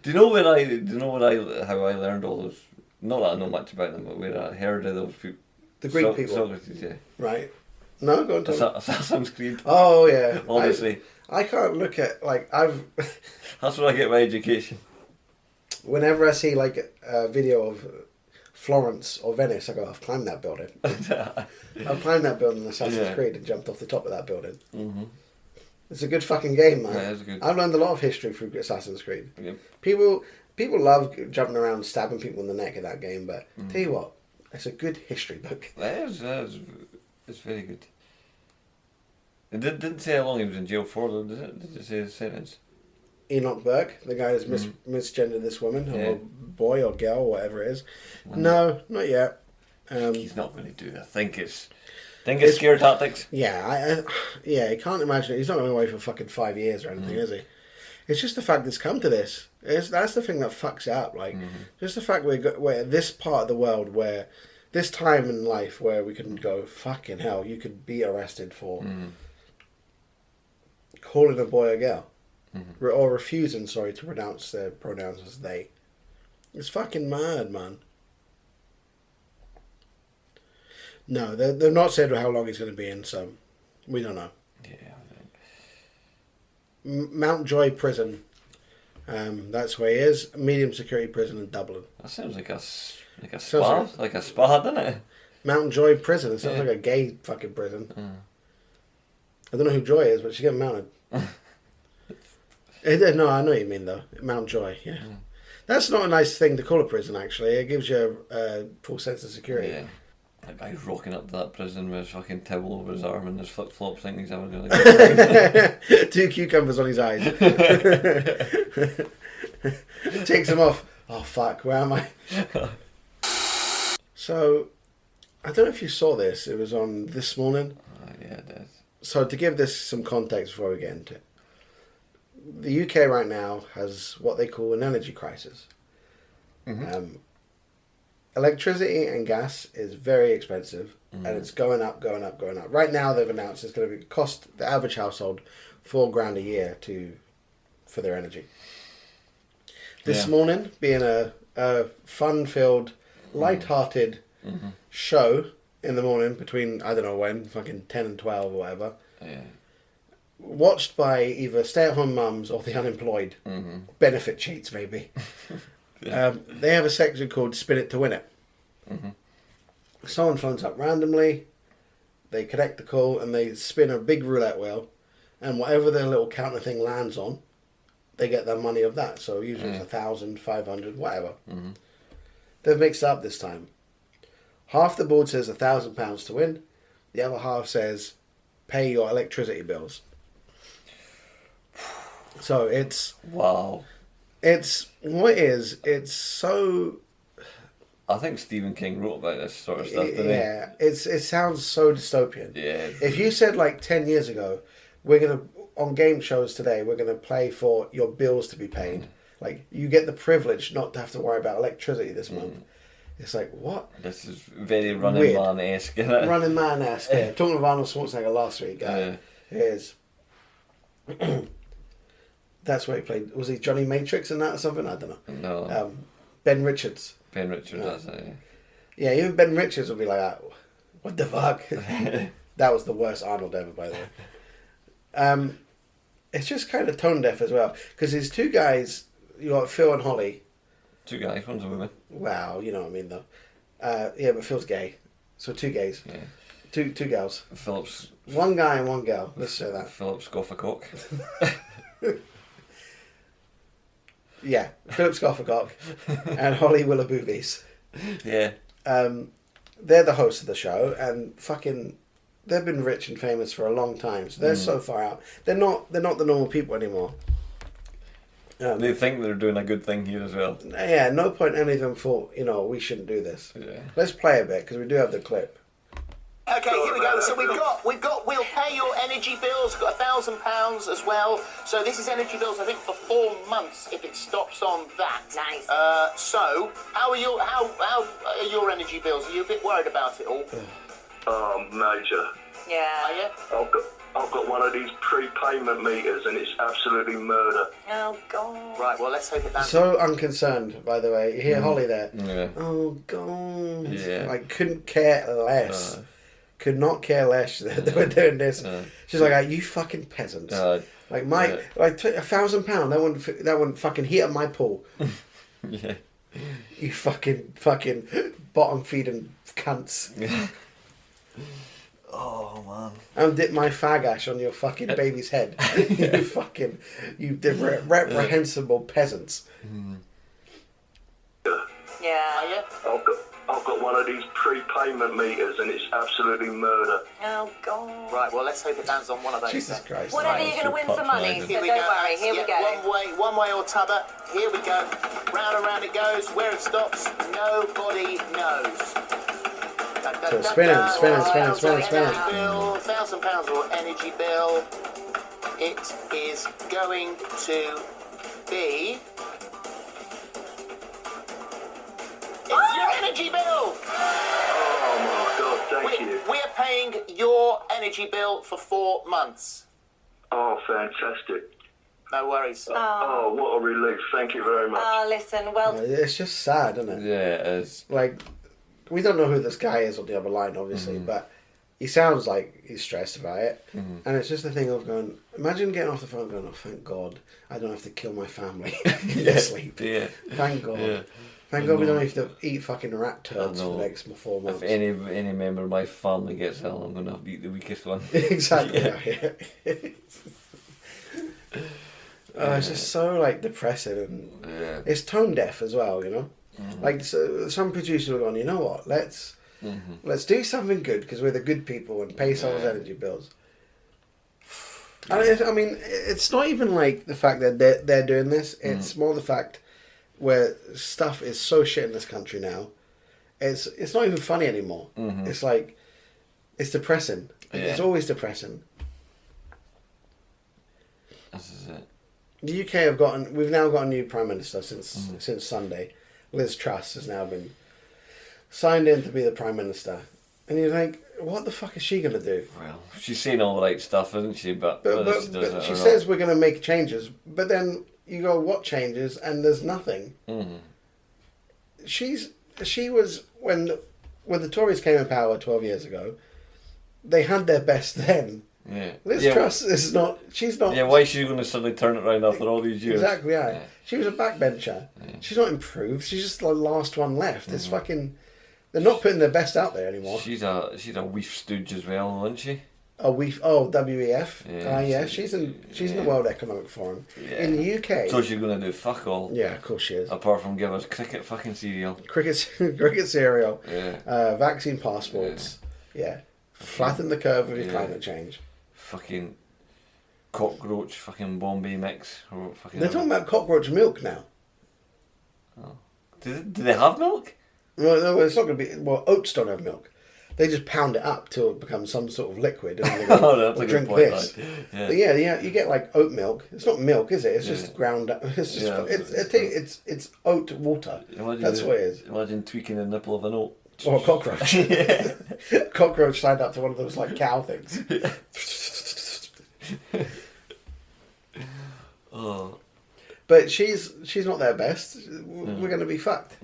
Do you know how I learned all those? Not that I know much about them, but where I heard of those people. The Greek people. Socrates, yeah. Right. No, go on. Assassin's Creed. Oh yeah. Obviously. I can't look at That's where I get my education. Whenever I see like a video of Florence or Venice, I go, I've climbed that building. I've climbed that building in Assassin's Creed and jumped off the top of that building. Mm-hmm. It's a good fucking game, man. Yeah, it's good. I've learned a lot of history through Assassin's Creed. Yep. People love jumping around and stabbing people in the neck in that game, but tell you what, it's a good history book. It's very good. It didn't say how long he was in jail for, though, did it? Did it say his sentence? Enoch Burke, the guy who's misgendered this woman, or boy or girl, or whatever it is. No, not yet. He's not going to do that. I think it's scare tactics. Yeah, I can't imagine it. He's not going away for fucking 5 years or anything, is he? It's just the fact it's come to this. That's the thing that fucks it up. Like, just the fact we're this part of the world where, this time in life where we can go, fucking hell, you could be arrested for calling a boy a girl. Or refusing, to pronounce their pronouns as they. It's fucking mad, man. No, they've not said how long he's going to be in, so we don't know. Yeah, I think. Mountjoy Prison. That's where he is. Medium security prison in Dublin. That sounds like a spa, Sounds like a spa, doesn't it? Mount Joy prison. It sounds like a gay fucking prison. I don't know who Joy is, but she's getting mounted. No, I know what you mean though. Mount Joy, yeah. That's not a nice thing to call a prison, actually. It gives you a full sense of security. Yeah. That guy rocking up to that prison with his fucking towel over his arm and his flip-flops thinking he's having a good time. 2 cucumbers on his eyes. Takes them off. Oh, fuck, where am I? So, I don't know if you saw this. It was on This Morning. Yeah, it is. So, to give this some context before we get into it. The UK right now has what they call an energy crisis. Electricity and gas is very expensive, and it's going up. Right now, they've announced it's going to cost the average household $4,000 a year for their energy. This morning, being a fun-filled, light-hearted show in the morning between, I don't know when, fucking 10 and 12 or whatever. Yeah. Watched by either stay-at-home mums or the unemployed. Benefit cheats, maybe. They have a section called Spin It to Win It. Someone phones up randomly, they connect the call, and they spin a big roulette wheel, and whatever their little counter thing lands on, they get their money of that. So usually it's 1,000, 500, whatever. They've mixed it up this time. Half the board says £1,000 to win, the other half says pay your electricity bills. So it's... Wow. It's so... I think Stephen King wrote about this sort of stuff, didn't he? Yeah, it sounds so dystopian. Yeah. If you said like 10 years ago, on game shows today, we're going to play for your bills to be paid. Like, you get the privilege not to have to worry about electricity this month. It's like, what? This is very Running Man-esque, isn't it? Running Man-esque, yeah. Talking of Arnold Schwarzenegger last week, here's... That's where he played. Was he Johnny Matrix in that or something? I don't know. No. Ben Richards. Ben Richards, that's it, Yeah, even Ben Richards would be like, what the fuck? That was the worst Arnold ever, by the way. It's just kind of tone deaf as well. Because there's 2 guys, you got Phil and Holly. 2 guys, one's a woman. Wow, you know what I mean, though. Yeah, but Phil's gay. So 2 gays. Yeah. Two girls. Philip's... 1 guy and 1 girl, let's say that. Philip's Goffercock. Yeah, Philip Scoffercock and Holly Willaboobies. Yeah. They're the hosts of the show, and fucking, they've been rich and famous for a long time. So they're so far out. They're not the normal people anymore. They think they're doing a good thing here as well. Yeah, no point any of them thought, we shouldn't do this. Yeah. Let's play a bit because we do have the clip. Okay, here we go. So we'll pay your energy bills. Got £1,000 as well. So this is energy bills, I think, for 4 months if it stops on that. Nice. So how are your energy bills? Are you a bit worried about it all? Major. Yeah. Are you? I've got one of these prepayment meters and it's absolutely murder. Oh, God. Right, well, let's hope it lands. So unconcerned, by the way. You hear Holly there? Yeah. Oh, God. Yeah. Like, couldn't care less. Could not care less that they were doing this. She's like, you fucking peasants. Like, £1,000, that wouldn't fucking heat up my pool. Yeah. You fucking bottom feeding cunts. Oh, man. I'll dip my fag ash on your fucking baby's head. you reprehensible peasants. Yeah. Are you? I've got one of these prepayment meters and it's absolutely murder. Oh, God. Right, well, let's hope it lands on one of those. Jesus Christ. Whatever, you're going to win some money, so Here don't we go. worry. Here we go. One way or t'other. Here we go. Round and round it goes. Where it stops, nobody knows. So spinning. £1,000 or energy bill. It is going to be... It's your energy bill! Oh my God, thank you. We're paying your energy bill for 4 months. Oh, fantastic. No worries. Oh, what a relief. Thank you very much. Oh, listen, well... It's just sad, isn't it? Yeah, it is. Like, we don't know who this guy is on the other line, obviously, but he sounds like he's stressed about it. And it's just a thing of going, imagine getting off the phone going, oh, thank God, I don't have to kill my family in their sleep. Yeah. Thank God. Yeah. Thank God we don't have to eat fucking rat turds for the next 4 months. If any member of my family gets ill, I'm going to eat the weakest one. Exactly. Yeah. It's just so like depressing, and it's tone deaf as well. You know, like so, some producers are going, you know what? Let's do something good because we're the good people and pay someone's energy bills. I mean, it's not even like the fact that they're doing this. It's more the fact where stuff is so shit in this country now. It's not even funny anymore. It's like it's depressing. It's always depressing. This is it. The UK we've now got a new Prime Minister since Sunday. Liz Truss has now been signed in to be the Prime Minister. And you're like, what the fuck is she going to do? Well, she's saying all the right stuff, isn't she? But she says we're going to make changes. But then you go, what changes? And there's nothing. She was, when the Tories came in power 12 years ago, they had their best then. Yeah. Liz Truss is not. She's not. Yeah, why is she going to suddenly turn it around after all these years? Exactly. Yeah. She was a backbencher. Yeah. She's not improved. She's just the last one left. It's fucking. They're not putting their best out there anymore. She's a weef stooge as well, isn't she? A weef. Oh, WEF. Yeah. She's in the World Economic Forum in the UK. So she's going to do fuck all. Yeah, of course she is. Apart from give us cricket fucking cereal. Cricket cereal. Yeah. Vaccine passports. Yeah. Flatten the curve of your climate change. Fucking cockroach, fucking Bombay mix. Or fucking They're talking about cockroach milk now. Oh. Do they have milk? Well, no, it's not going to be. Well, oats don't have milk. They just pound it up till it becomes some sort of liquid. And then they go, that's a good point. This. But yeah, you get like oat milk. It's not milk, is it? It's just ground up. It's just it's oat water. That's what it is. Imagine tweaking the nipple of an oat. Or a cockroach. Cockroach signed up to one of those like cow things. Oh. But she's not their best. We're going to be fucked.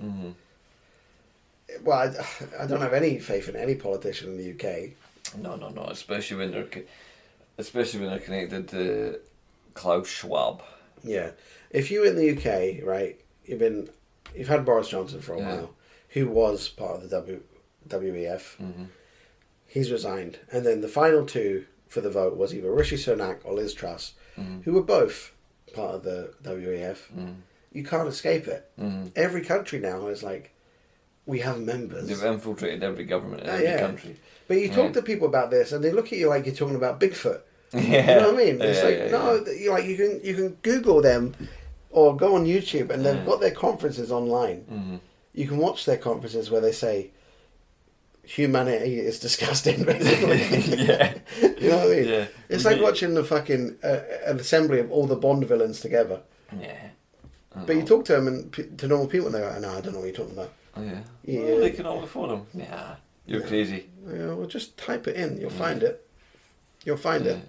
Well, I don't have any faith in any politician in the UK. No. Especially when they're connected to Klaus Schwab. Yeah, if you're in the UK, right, you've had Boris Johnson for a while, who was part of the WEF. He's resigned, and then the final two for the vote was either Rishi Sunak or Liz Truss, who were both part of the WEF. You can't escape it. Every country now is like, we have members. They've infiltrated every government in every country. But you talk to people about this, and they look at you like you're talking about Bigfoot. Yeah. You know what I mean? It's no. You can Google them, or go on YouTube, and they've got their conferences online. You can watch their conferences where they say, humanity is disgusting, basically. You know what I mean? Yeah. It's like watching the fucking an assembly of all the Bond villains together. Yeah. But you talk to them and to normal people, and they're like, "No, I don't know what you're talking about." Oh yeah. Well, they can all afford them. Yeah. You're crazy. Yeah. Well, just type it in. You'll find it. You'll find it.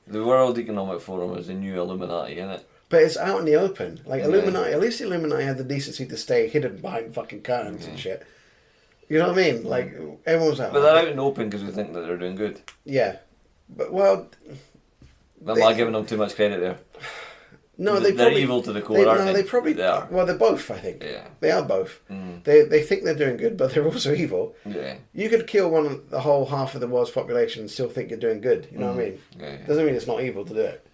The World Economic Forum is the new Illuminati, isn't it? But it's out in the open. Like Illuminati. At least the Illuminati had the decency to stay hidden behind fucking curtains and shit. You know what I mean? Like, everyone's out. But they're out in the open because we think that they're doing good. Yeah. But, well... Am I giving them too much credit there? No, they're evil to the core, aren't they? They probably... They are. Well, they're both, I think. Yeah. They are both. They think they're doing good, but they're also evil. Yeah. You could kill the whole half of the world's population and still think you're doing good. You know what I mean? Yeah. Doesn't mean it's not evil to do it.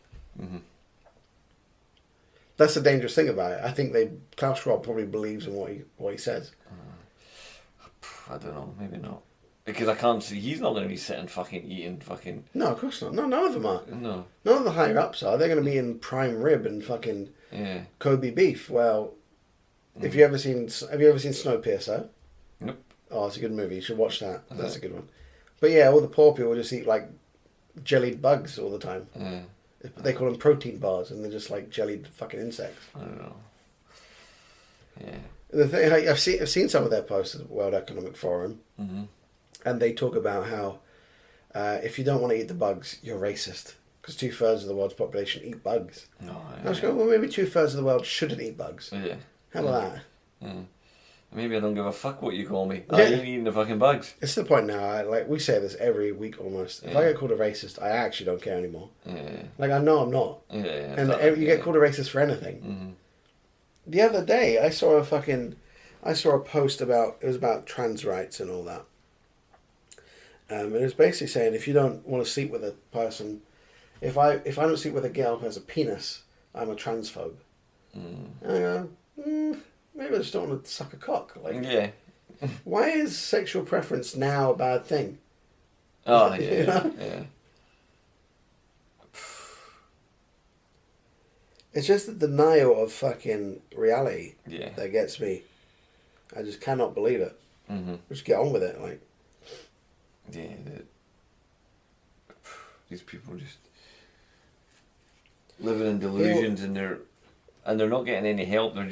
That's the dangerous thing about it. I think Klaus Schwab probably believes in what he says. I don't know, maybe not. Because I can't see, he's not going to be sitting fucking eating fucking... No, of course not. No, none of them are. No. None of the higher ups are. They're going to be in prime rib and fucking Kobe beef. Well, have you ever seen Snowpiercer? Nope. Oh, it's a good movie. You should watch that. That's a good one. But yeah, all the poor people just eat like jellied bugs all the time. They call them protein bars, and they're just like jellied fucking insects. I don't know. Yeah. The thing, I've seen some of their posts at the World Economic Forum, and they talk about how if you don't want to eat the bugs, you're racist because 2/3 of the world's population eat bugs. No, I was going, well, maybe 2/3 of the world shouldn't eat bugs. Yeah. How about that? Maybe I don't give a fuck what you call me. Yeah. I ain't eating the fucking bags. It's the point now. Like we say this every week almost. If I get called a racist, I actually don't care anymore. Yeah. Like I know I'm not. Yeah. And you get called a racist for anything. Mm-hmm. The other day, I saw a post about trans rights and all that. And it was basically saying if you don't want to sleep with a person, if I don't sleep with a girl who has a penis, I'm a transphobe. And I go, maybe I just don't want to suck a cock. Like, yeah. why is sexual preference now a bad thing? Oh, yeah. You know? Yeah. It's just the denial of fucking reality Yeah. that gets me. I just cannot believe it. Mm-hmm. Just get on with it. Like, Yeah. These people just living in delusions, and they're not getting any help. They're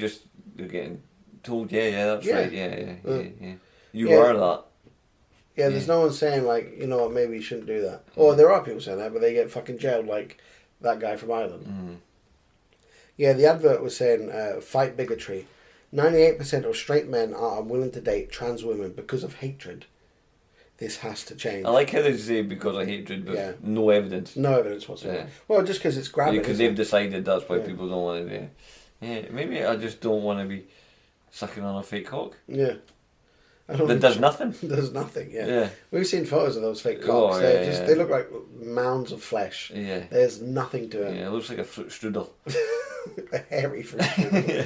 getting told, yeah, that's Yeah. right, yeah. You Yeah. are that. yeah, there's no one saying like, you know what, maybe you shouldn't do that. Or there are people saying that, but they get fucking jailed like that guy from Ireland. Mm. Yeah, the advert was saying, fight bigotry. 98% of straight men are unwilling to date trans women because of hatred. This has to change. I like how they say because of hatred, but Yeah. no evidence. No evidence whatsoever. Yeah. Well, just because it's grabbing. Because isn't they've it? decided that's why Yeah. people don't want to. Yeah, maybe I just don't want to be sucking on a fake cock. Yeah. I don't That think does so. nothing. There's nothing, yeah. Yeah. We've seen photos of those fake Oh, cocks. yeah. They look like mounds of flesh. Yeah. There's nothing to it. Yeah, it looks like a fruit strudel. A hairy fruit strudel. Yeah.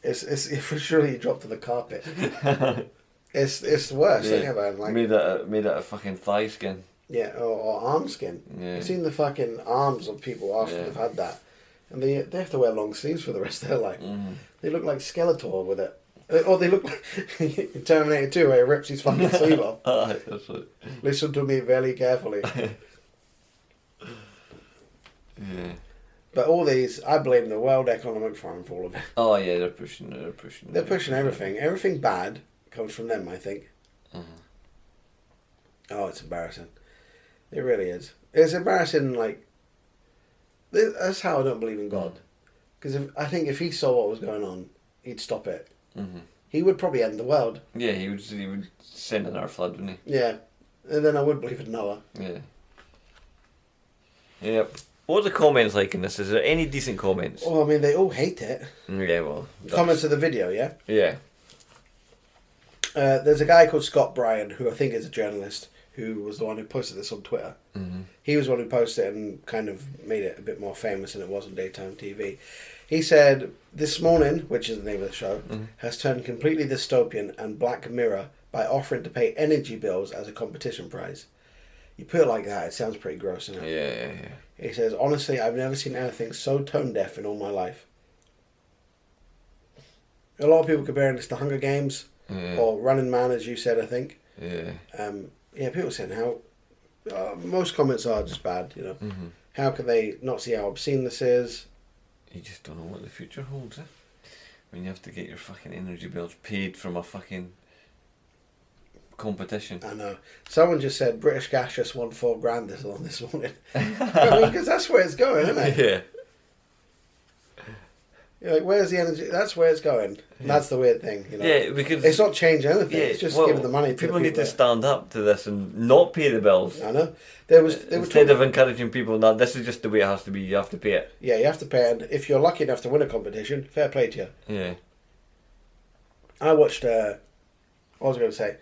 It's for sure you drop to the carpet. It's the worst thing ever. And like, made out of fucking thigh skin. yeah, or arm skin. Yeah. I've seen the fucking arms of people after they've had that, and they have to wear long sleeves for the rest of their life. They look like Skeletor with it. Or they look like in Terminator 2 where he rips his fucking sleeve off. That's right. Listen to me very carefully. Yeah. But all these, I blame the World Economic Forum for all of it. Oh yeah, they're pushing. They're pushing everything. Everything bad comes from them, I think. Oh, it's embarrassing. It really is. It's embarrassing, like... That's how I don't believe in God. Because I think if he saw what was going on, he'd stop it. Mm-hmm. He would probably end the world. Yeah, he would send another flood, wouldn't Yeah. And then I would believe in Noah. he? Yeah. Yep. What are the comments like in this? Is there any decent comments? Oh, I mean, they all hate it. Yeah, well. Comments of the video, yeah? Yeah. There's a guy called Scott Bryan, who I think is a journalist, who was the one who posted this on Twitter. Mm-hmm. He was the one who posted it and kind of made it a bit more famous than it was on daytime TV. He said, "This Morning," which is the name of the show, has turned completely dystopian and Black Mirror by offering to pay energy bills as a competition prize. You put it like that, it sounds pretty gross, doesn't it? Yeah. He says, "Honestly, I've never seen anything so tone deaf in all my life." A lot of people comparing this to Hunger Games or Running Man, as you said, I think. Yeah. Yeah, people saying how most comments are just bad, you know. How can they not see how obscene this is? You just don't know what the future holds, eh? When you have to get your fucking energy bills paid from a fucking competition. I know. Someone just said British Gas just won $4,000 this morning. I mean, because that's where it's going, isn't it? Yeah. You're like, where's the energy? That's where it's going. And that's the weird thing, you know. Yeah, because it's not changing anything. yeah, It's just well, giving the money to people the need people to stand up to this and not pay the bills. I know. They were Instead of encouraging people, no, this is just the way it has to be. You have to pay it. Yeah, you have to pay, and if you're lucky enough to win a competition, fair play to you. Yeah. I watched. What was I going to say?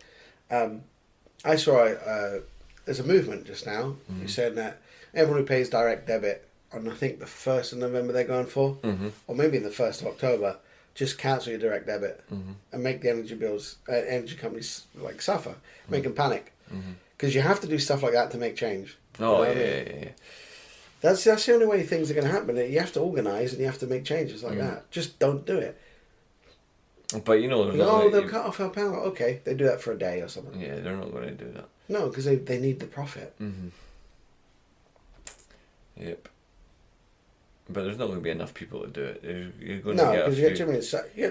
I saw there's a movement just now who said that everyone who pays direct debit on I think the 1st of November they're going for, or maybe the 1st of October, just cancel your direct debit and make the energy companies like suffer, make them panic, because you have to do stuff like that to make change. Oh, You know what I mean? yeah. That's the only way things are going to happen. You have to organise and you have to make changes like that. Just don't do it. But you know, They'll cut off our power. Okay, they do that for a day or something. Yeah, they're not going to do that. No, because they need the profit. Yep. But there's not going to be enough people to do it. You're going No, to get because you get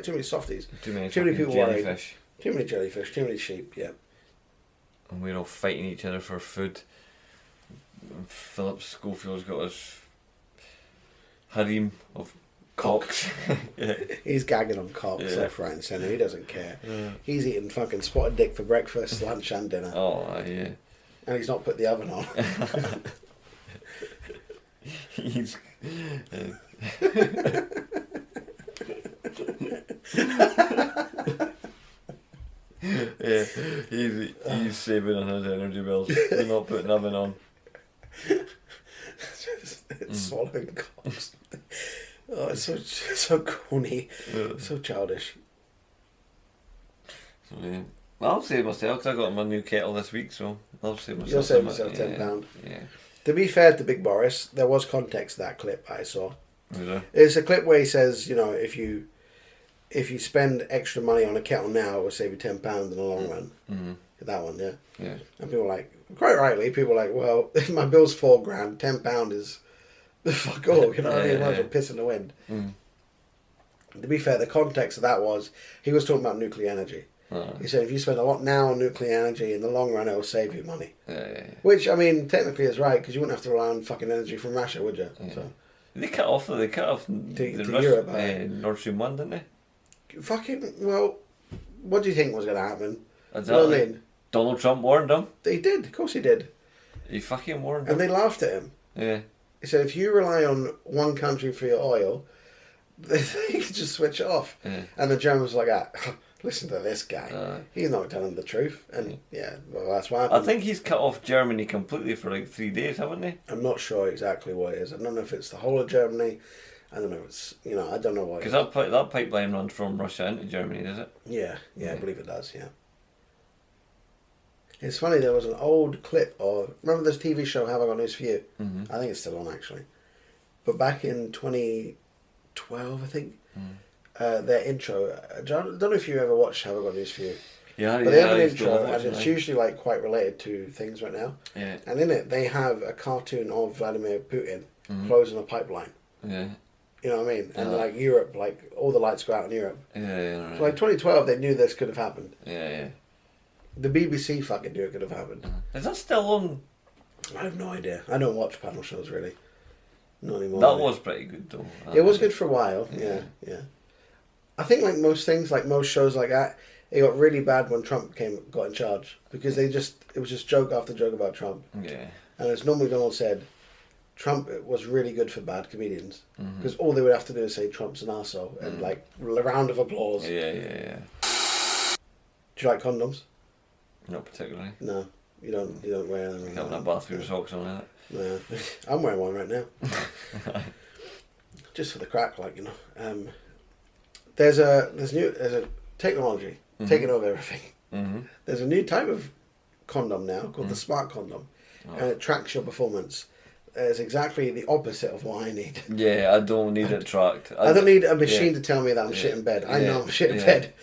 too many softies. too many people worried. jellyfish. Too many jellyfish, too many sheep, yeah. And we're all fighting each other for food. And Philip Schofield's got his harem of Cocks. Yeah. He's gagging on cocks left, right, and centre. He doesn't care. He's eating fucking spotted dick for breakfast, lunch, and dinner. Oh, yeah. And he's not put the oven on. He's. Yeah, he's saving on his energy bills. They're not putting oven on. Swallowing cocks. Oh, it's so corny, so childish. So, yeah. Well, I'll save myself because I got my new kettle this week, so I'll save myself. You'll save yourself £10. Yeah. To be fair to Big Boris, there was context to that clip I saw. Is there? It's a clip where he says, you know, if you spend extra money on a kettle now, it will save you £10 in the long run. Mm-hmm. That one, yeah. Yeah. And people are like, quite rightly, people are like, well, if my bill's £4,000, £10 is fuck all, you know what I mean? Might as well piss in the wind. Mm. To be fair, the context of that was, he was talking about nuclear energy. He said if you spend a lot now on nuclear energy, in the long run it will save you money. Yeah. Which, I mean, technically is right, because you wouldn't have to rely on fucking energy from Russia, would you? Yeah. So. They cut off the Europe, Nord Stream 1, didn't they? Fucking, well, what do you think was going to happen? Exactly. You know what I mean? Donald Trump warned them. He did, of course he did. He fucking warned them. And they laughed at him. Yeah. He said if you rely on one country for your oil, they can just switch it off. Yeah. And the Germans were like, listen to this guy. He's not telling the truth. And well, that's why I think he's cut off Germany completely for like 3 days, haven't they? I'm not sure exactly what it is. I don't know if it's the whole of Germany. I don't know. It's, you know, I don't know what. Because that pipeline runs from Russia into Germany, does it? Yeah, I believe it does. Yeah. It's funny. There was an old clip of, remember this TV show Have I Got News for You? Mm-hmm. I think it's still on actually. But back in 2012, I think. Their intro. I don't know if you ever watched Have I Got News for You. Yeah, but they have an intro, and it's usually like quite related to things right now. Yeah. And in it, they have a cartoon of Vladimir Putin closing a pipeline. Yeah. You know what I mean? And like Europe, like all the lights go out in Europe. Yeah. Right. So like 2012, they knew this could have happened. Yeah. The BBC fucking knew it could have happened. Is that still on? I have no idea. I don't watch panel shows really. Not anymore. That was pretty good though. It was good for a while. Yeah. I think like most things, like most shows like that, it got really bad when Trump got in charge because it was just joke after joke about Trump. Yeah. And as Norm Macdonald said, Trump was really good for bad comedians because all they would have to do is say Trump's an arsehole and like a round of applause. Yeah. Do you like condoms? Not particularly. No, you don't wear them. You haven't had bath with your socks on it. No, I'm wearing one right now. Just for the crack, like, you know. There's a technology taking over everything. Mm-hmm. There's a new type of condom now called the smart condom, and it tracks your performance. It's exactly the opposite of what I need. Yeah, I don't need it tracked. I don't need a machine to tell me that I'm shit in bed. I know I'm shit in bed.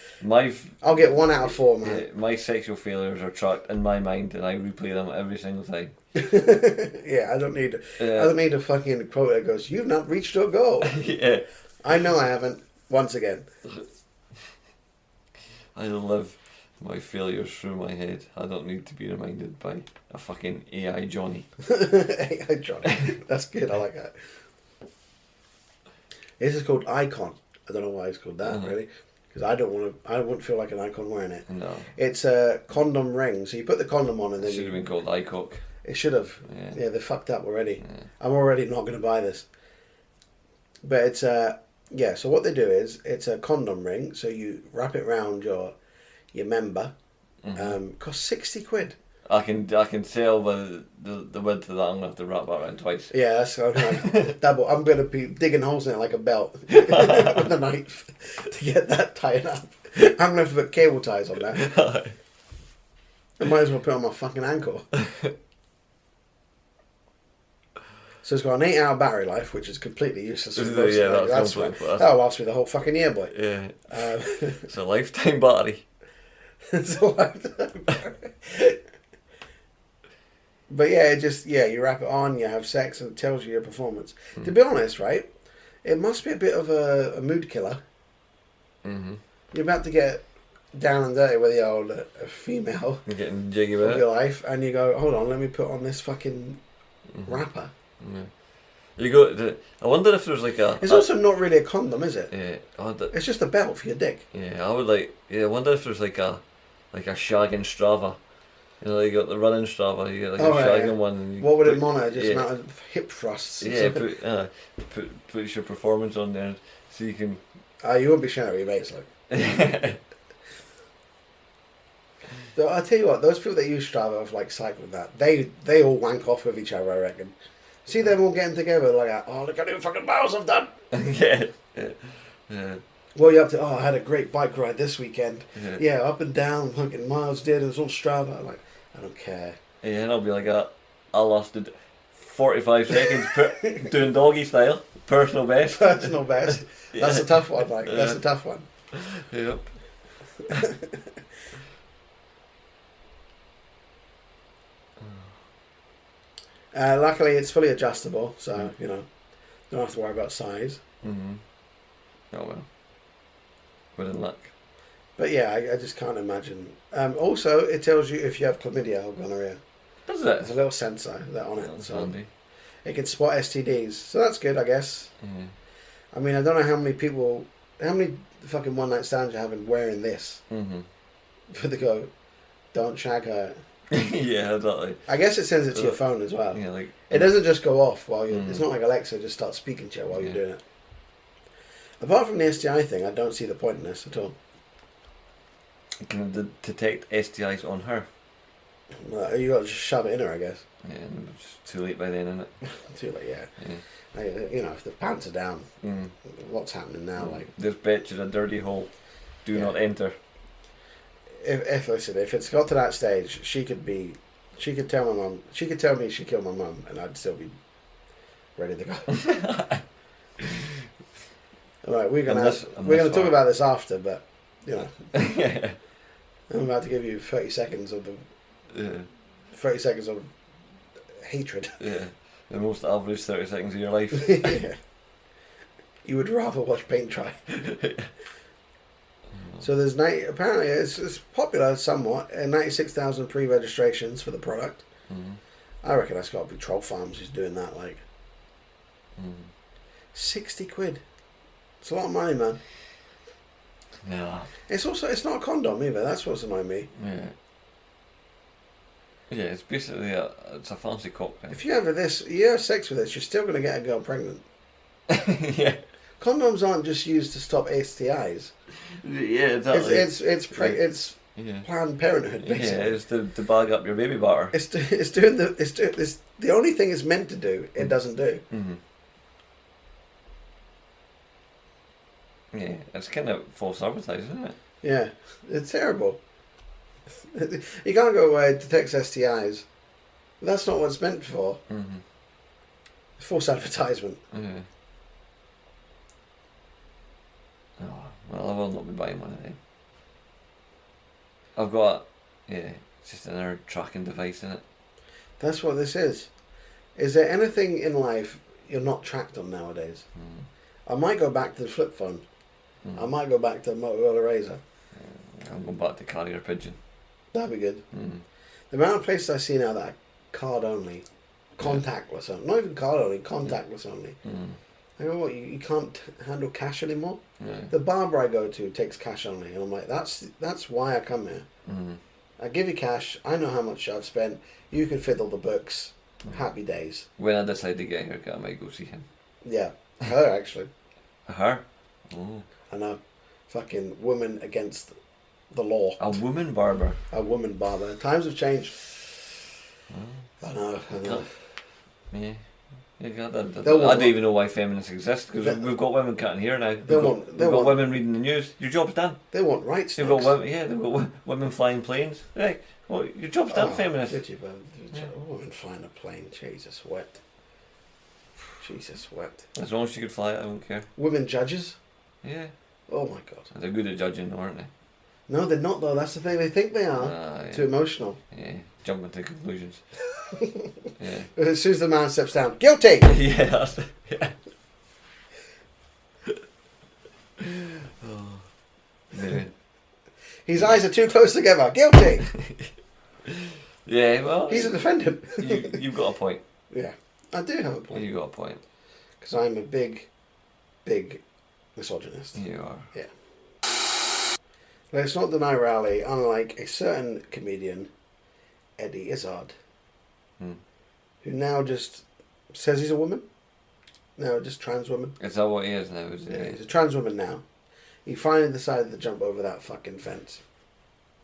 I'll get 1 out of 4, man. My sexual failures are tracked in my mind, and I replay them every single time. I don't need a fucking quote that goes, "You've not reached your goal." Yeah, I know I haven't. Once again, I live my failures through my head. I don't need to be reminded by a fucking AI Johnny. AI Johnny. That's good. I like that. This is called Icon. I don't know why it's called that, really. Because I wouldn't feel like an icon wearing it. No. It's a condom ring. So you put the condom on and then it should have been called ICOC. It should have. Yeah, they fucked up already. Yeah. I'm already not going to buy this. But it's so what they do is, it's a condom ring. So you wrap it around your member. Costs 60 quid. I can tell by the width of that. I'm going to have to wrap that around twice. Yeah, that's double. I'm going to be digging holes in it like a belt with a knife to get that tied up. I'm going to have to put cable ties on that. I might as well put it on my fucking ankle. So it's got an 8-hour battery life, which is completely useless. That's right. That'll last me the whole fucking year, boy. Yeah. It's a lifetime battery. It's a lifetime battery. But you wrap it on, you have sex, and it tells you your performance. To be honest, right, it must be a bit of a mood killer. Mm-hmm. You're about to get down and dirty with the old female. You're getting jiggy with your life, and you go, hold on, let me put on this fucking wrapper. Yeah. You go. I wonder if there's like a. It's also not really a condom, is it? Yeah. It's just a belt for your dick. Yeah, I would like. Yeah, I wonder if there's like a shagging Strava. You know, you got the running Strava. You get like a shagging one. And what would it monitor? Just amount of hip thrusts. Yeah, put your performance on there, so you can. You won't be sharing it with your mates, like. I'll tell you what, those people that use Strava have like psych with that. They all wank off with each other, I reckon. See them all getting together like, oh, look how many fucking miles I've done. Yeah. What are you up to? Oh, I had a great bike ride this weekend. Yeah, up and down, fucking miles did. It was all Strava. I'm like, I don't care. Yeah, and I'll be like, I lasted 45 seconds doing doggy style, personal best. Personal best. That's a tough one. Like that's a tough one. Yep. Luckily, it's fully adjustable, so you know, don't have to worry about size. Mm-hmm. Oh well. We're in luck. But yeah, I just can't imagine. Also, it tells you if you have chlamydia or gonorrhea. Does it? There's a little sensor on it, That's so handy. it can spot STDs. So that's good, I guess. Mm. I mean, I don't know how many fucking one night stands you're having wearing this. Mm-hmm. For the go, don't shag her. Yeah, exactly. I guess it sends it to your phone as well. Yeah, like it doesn't just go off while you. It's not like Alexa just starts speaking to you while you're doing it. Apart from the STI thing, I don't see the point in this at all. Can it detect STIs on her? You got to just shove it in her, I guess. Yeah, and it's too late by then, isn't it? Too late, yeah. You know, if the pants are down, what's happening now? Like this bitch is a dirty hole. Do not enter. If it's got to that stage, she could tell my mum. She could tell me she killed my mum, and I'd still be ready to go. All right, we're gonna talk about this after, but you know, I'm about to give you 30 seconds of 30 seconds of hatred. Yeah, the most average 30 seconds of your life. Yeah. You would rather watch paint dry. So there's apparently it's popular somewhat. 96,000 pre-registrations for the product. I reckon that's got to be Troll Farms who's doing that. Like 60 quid. It's a lot of money, man. Yeah. It's not a condom either. That's what's annoying me. Yeah. Yeah, it's basically it's a fancy cocktail. If you have sex with this, you're still going to get a girl pregnant. Yeah. Condoms aren't just used to stop STIs. Yeah, exactly. It's Planned Parenthood, basically. Yeah, it's to bag up your baby batter. It's the only thing it's meant to do. It doesn't do. Mm-hmm. Yeah, it's kind of false advertising, isn't it? Yeah, it's terrible. You can't go away, detects STIs. That's not what it's meant for. Mm-hmm. False advertisement. Yeah. Oh, well, I will not be buying one of them. I've got, it's just another tracking device in it. That's what this is. Is there anything in life you're not tracked on nowadays? I might go back to the flip phone. I might go back to the Motorola Razr. I'm going back to carrier pigeon. That'd be good. The amount of places I see now that are card only, contactless only, not even card only, contactless only. I go, what, you can't handle cash anymore? Yeah. The barber I go to takes cash only, and I'm like, that's why I come here. I give you cash, I know how much I've spent, you can fiddle the books, happy days. When I decide to get a haircut, I might go see him. Yeah, her actually. Her? Oh. I know. Fucking woman against the law. A woman barber? A woman barber. Times have changed. I know. Yeah. I don't even know why feminists exist, because we've got women cutting hair now. We've got women reading the news. Your job's done. They want rights. They've got women flying planes. Right. Well, your job's done, feminist. A woman flying a plane. Jesus wept. Jesus wept. As long as she could fly it, I don't care. Women judges? Yeah. Oh my God. They're good at judging, aren't they? No, they're not though. That's the thing. They think they are. Too emotional. Yeah. Jumping to conclusions. Yeah. As soon as the man steps down, guilty. Yeah, that's it. Yeah. Yeah. His eyes are too close together. Guilty. Yeah, well, he's a defendant. you've got a point. Yeah, I do have a point. You've got a point. because I'm a big misogynist. You are. Yeah. Let's not deny reality, unlike a certain comedian, Eddie Izzard, who now just says he's a woman. No, just trans woman. Is that what he is now? Is Yeah, he's a trans woman now. He finally decided to jump over that fucking fence.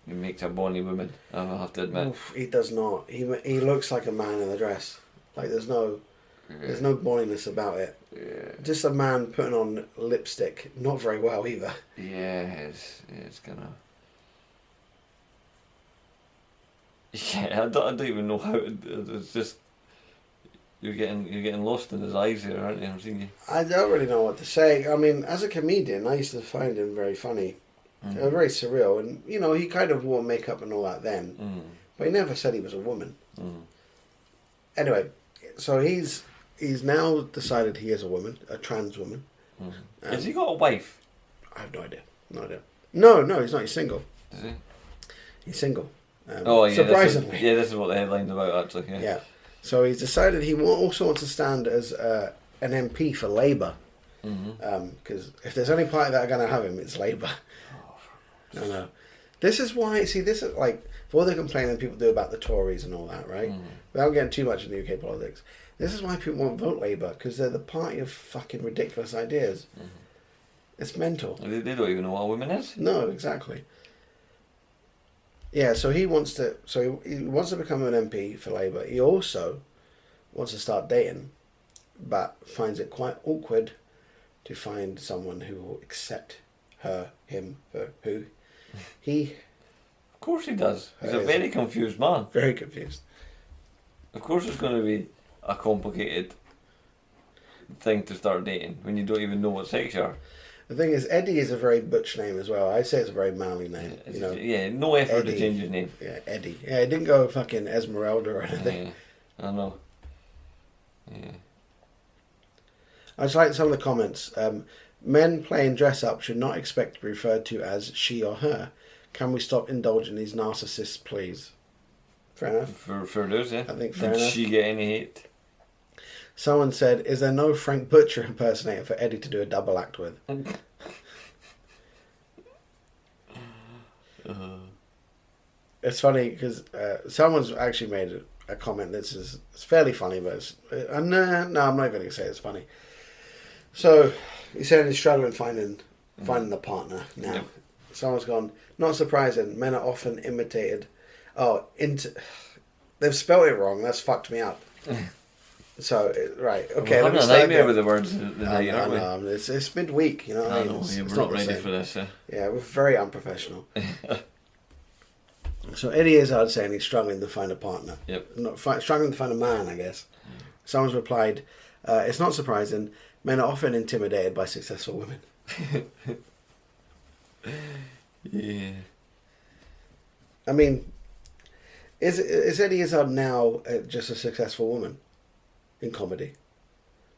He makes a bonny woman, I have to admit. Oof, he does not. He looks like a man in a dress. Like there's no boniness about it. Yeah. Just a man putting on lipstick. Not very well either. Yeah, it's gonna. Yeah, I don't even know how. It's just you're getting lost in his eyes here, aren't you? I'm seeing you. I don't really know what to say. I mean, as a comedian, I used to find him very funny. Very surreal, and you know, he kind of wore makeup and all that then, but he never said he was a woman. Anyway, so he's now decided he is a woman, a trans woman. Has he got a wife? I have no idea. No, he's not. He's single. Is he? He's single. Oh yeah, surprisingly. This is what the headline's about actually. Yeah. Yeah. So he's decided he also wants to stand as an MP for Labour. Because if there's any party that are going to have him, it's Labour. I know. This is why, see, this is like, for all the complaining people do about the Tories and all that, right? Without getting too much into UK politics, this is why people won't vote Labour, because they're the party of fucking ridiculous ideas. It's mental. They don't even know what a woman is. No, exactly. Yeah, so he wants to become an MP for Labour. He also wants to start dating, but finds it quite awkward to find someone who will accept her, him, for who he. Of course he does. He's a very confused man. Very confused. Of course it's going to be a complicated thing to start dating when you don't even know what sex you are. The thing is, Eddie is a very butch name as well. I say it's a very manly name. You know. Yeah, no effort Eddie. to change his name. Yeah, Eddie. Yeah, he didn't go fucking Esmeralda or anything. Yeah, I know. Yeah. I just like some of the comments. Men playing dress up should not expect to be referred to as she or her. Can we stop indulging these narcissists, please? Fair enough. For those, yeah. I think fair Did enough. she get any hate? Someone said, is there no Frank Butcher impersonator for Eddie to do a double act with? It's funny because someone's actually made a comment that's it's fairly funny, but it's, no, I'm not even going to say it's funny. So he said he's struggling finding the partner now. Yep. Someone's gone, not surprising, men are often imitated. They've spelled it wrong, that's fucked me up. So, right, okay. I'm a nightmare with the words today, aren't we? No, it's midweek, you know what I mean? know, It's we're not not the ready same. for this. Yeah, we're very unprofessional. So Eddie Izzard saying he's struggling to find a partner. Yep. Struggling to find a man, I guess. Someone's replied, it's not surprising, men are often intimidated by successful women. Yeah. I mean, is Eddie Izzard now just a successful woman in comedy?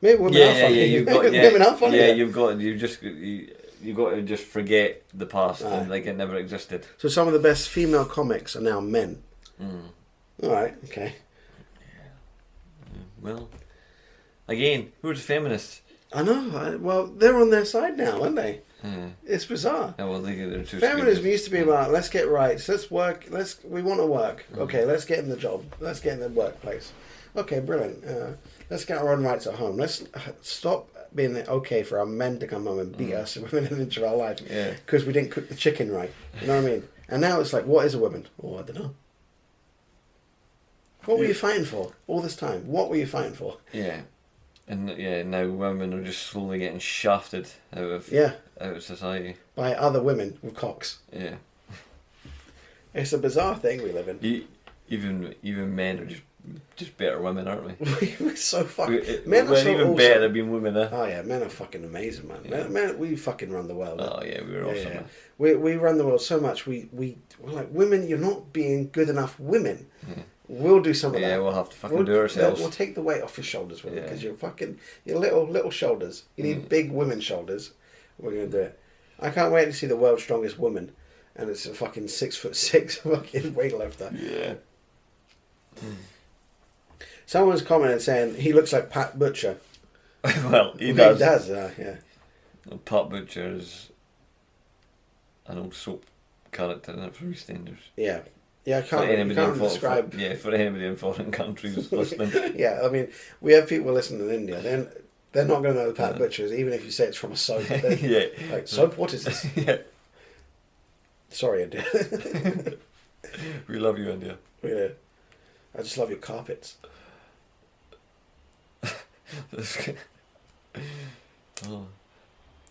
Maybe women are funny. Women are funny. Yeah, you've got to just forget the past and like it never existed. So some of the best female comics are now men. All right, okay. Well, again, who are the feminists? I know. Well, they're on their side now, aren't they? Yeah. It's bizarre. Oh, well, they're too Feminism stupid. used to be about let's get rights, let's work, we want to work. Okay, let's get in the job, let's get in the workplace. Okay, brilliant. Let's get our own rights at home. Let's stop being okay for our men to come home and beat us within an inch of our life because we didn't cook the chicken right. You know what I mean? And now it's like, what is a woman? Oh, I don't know. What were you fighting for all this time? What were you fighting for? Yeah. And now women are just slowly getting shafted out of society. By other women with cocks. Yeah. It's a bizarre thing we live in. Even men are just better women, aren't we? We're so fucking... Men are so even awesome. Better at being women, Oh yeah, men are fucking amazing, man. Yeah. Men, we fucking run the world. Oh yeah, we're awesome. Yeah. We run the world so much. We're like, women, you're not being good enough women. We'll do some of that. Yeah, we'll have to fucking do ourselves. We'll take the weight off your shoulders, women, because you're little shoulders. You need big women's shoulders. We're gonna do it. I can't wait to see the world's strongest woman, and it's a fucking 6'6" fucking weightlifter. Yeah. Someone's commented saying he looks like Pat Butcher. Well, he He does. does, yeah. Pat Butcher is an old soap character in it for EastEnders. Yeah. Yeah, I For can't, anybody, you can't describe... for anybody in foreign countries listening. Yeah, I mean, we have people listening in India. They're not going to know who Pat Butcher is, even if you say it's from a soap. Yeah. Like, soap? What is this? Yeah. Sorry, India. We love you, India. Yeah. I just love your carpets. Oh.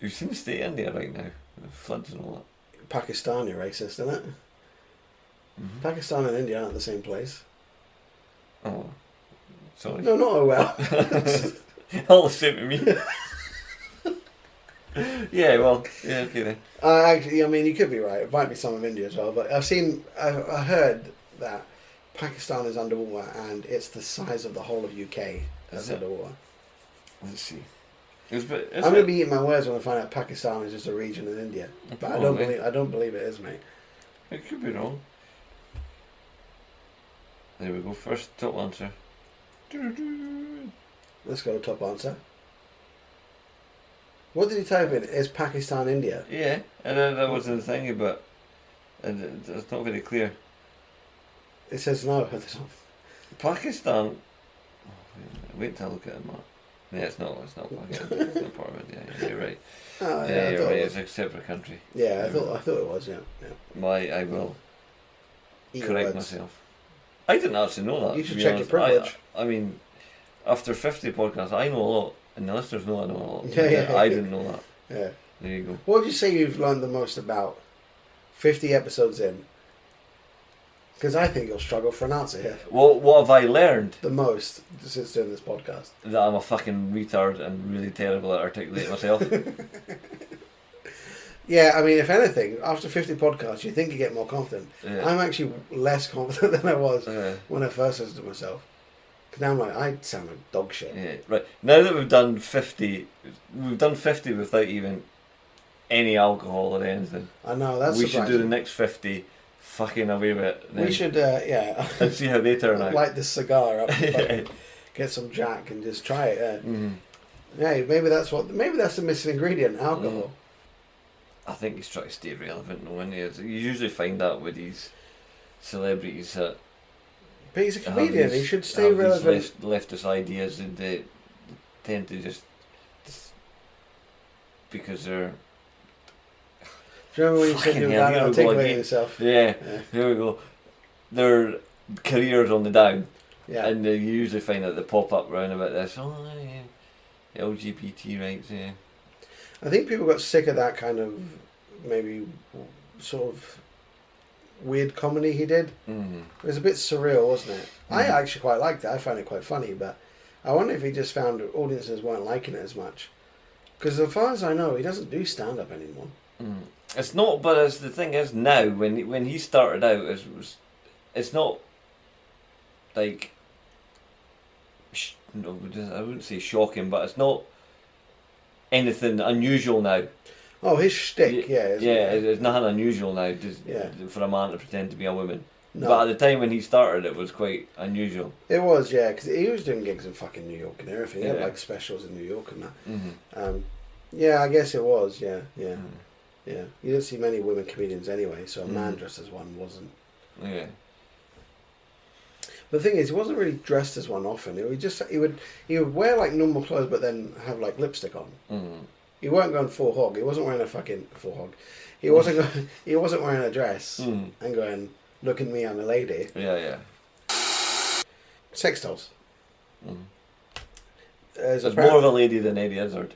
You seem to stay in India right now. The floods and all that. Pakistan, you're racist, isn't it? Mm-hmm. Pakistan and India aren't the same place. Oh. Sorry. No, not oh well. All the same to me. Yeah, well, yeah, okay then. Actually, I mean, you could be right. It might be some of India as well, but I heard that Pakistan is underwater and it's the size of the whole of UK that's underwater. Let's see. I'm going to be eating my words when I find out Pakistan is just a region in India, but I don't believe it is, mate. It could be wrong. There we go. First top answer. Let's go top answer. What did he type in? Is Pakistan India? Yeah, and that wasn't the thing, but it's not very clear. It says no. Pakistan. Wait till I look at it, Mark. Yeah, it's not Pakistan. It's not part of it. Yeah, you're right. Oh, Yeah, you're right. it It's a separate country. Yeah, I thought it was. Yeah. I will Eat correct words. myself. I didn't actually know that. You should to be check honest. your privilege. I mean, after 50 podcasts, I know a lot, and the listeners know I know a lot. Yeah. I didn't know that. Yeah. There you go. What would you say you've learned the most about 50 episodes in? Because I think you'll struggle for an answer here. What have I learned? The most since doing this podcast. That I'm a fucking retard and really terrible at articulating myself. Yeah, I mean, if anything, after 50 podcasts, you think you get more confident. Yeah. I'm actually less confident than I was Yeah. when I first listened to myself. Because now I'm like, I sound like dog shit. Yeah, right. Now that we've done 50 without even any alcohol or anything. I know, that's We should do the surprising. next 50 fucking away with it. We should, yeah. And see how they turn out. Light this cigar up, and Yeah. fucking get some Jack and just try it. Yeah, maybe that's the missing ingredient, alcohol. I think he's trying to stay relevant, though, isn't he? You usually find that with these celebrities that But he's a have comedian. these- He should stay have these relevant. leftist ideas, and they tend to just because they're. Do you remember when you said Fucking you were hell, bad here at we go articulating again. yourself? Yeah, here we go. Their careers on the down. Yeah. And you usually find that they pop up round about this. Oh, yeah, LGBT rights. Yeah. I think people got sick of that kind of maybe sort of weird comedy he did. Mm. It was a bit surreal, wasn't it? I actually quite liked it. I found it quite funny, but I wonder if he just found audiences weren't liking it as much. Because as far as I know, he doesn't do stand-up anymore. It's not, but as the thing is now, when he started out, it's not like no, I wouldn't say shocking, but it's not anything unusual now. Oh, his shtick, yeah. Isn't it? It's nothing unusual now for a man to pretend to be a woman. No. But at the time when he started, it was quite unusual. It was, yeah, because he was doing gigs in fucking New York and everything. He had Yeah. like specials in New York and that. Mm-hmm. Yeah, I guess it was, yeah. Yeah. You didn't see many women comedians anyway, so a man dressed as one wasn't. Yeah. But the thing is, he wasn't really dressed as one often. He would wear like normal clothes, but then have like lipstick on. Mm-hmm. He weren't going full hog. He wasn't wearing a fucking full hog. He wasn't going, he wasn't wearing a dress and going, "Look at me, I'm a lady." Yeah. Sex dolls. There's more of a lady than Eddie Izzard.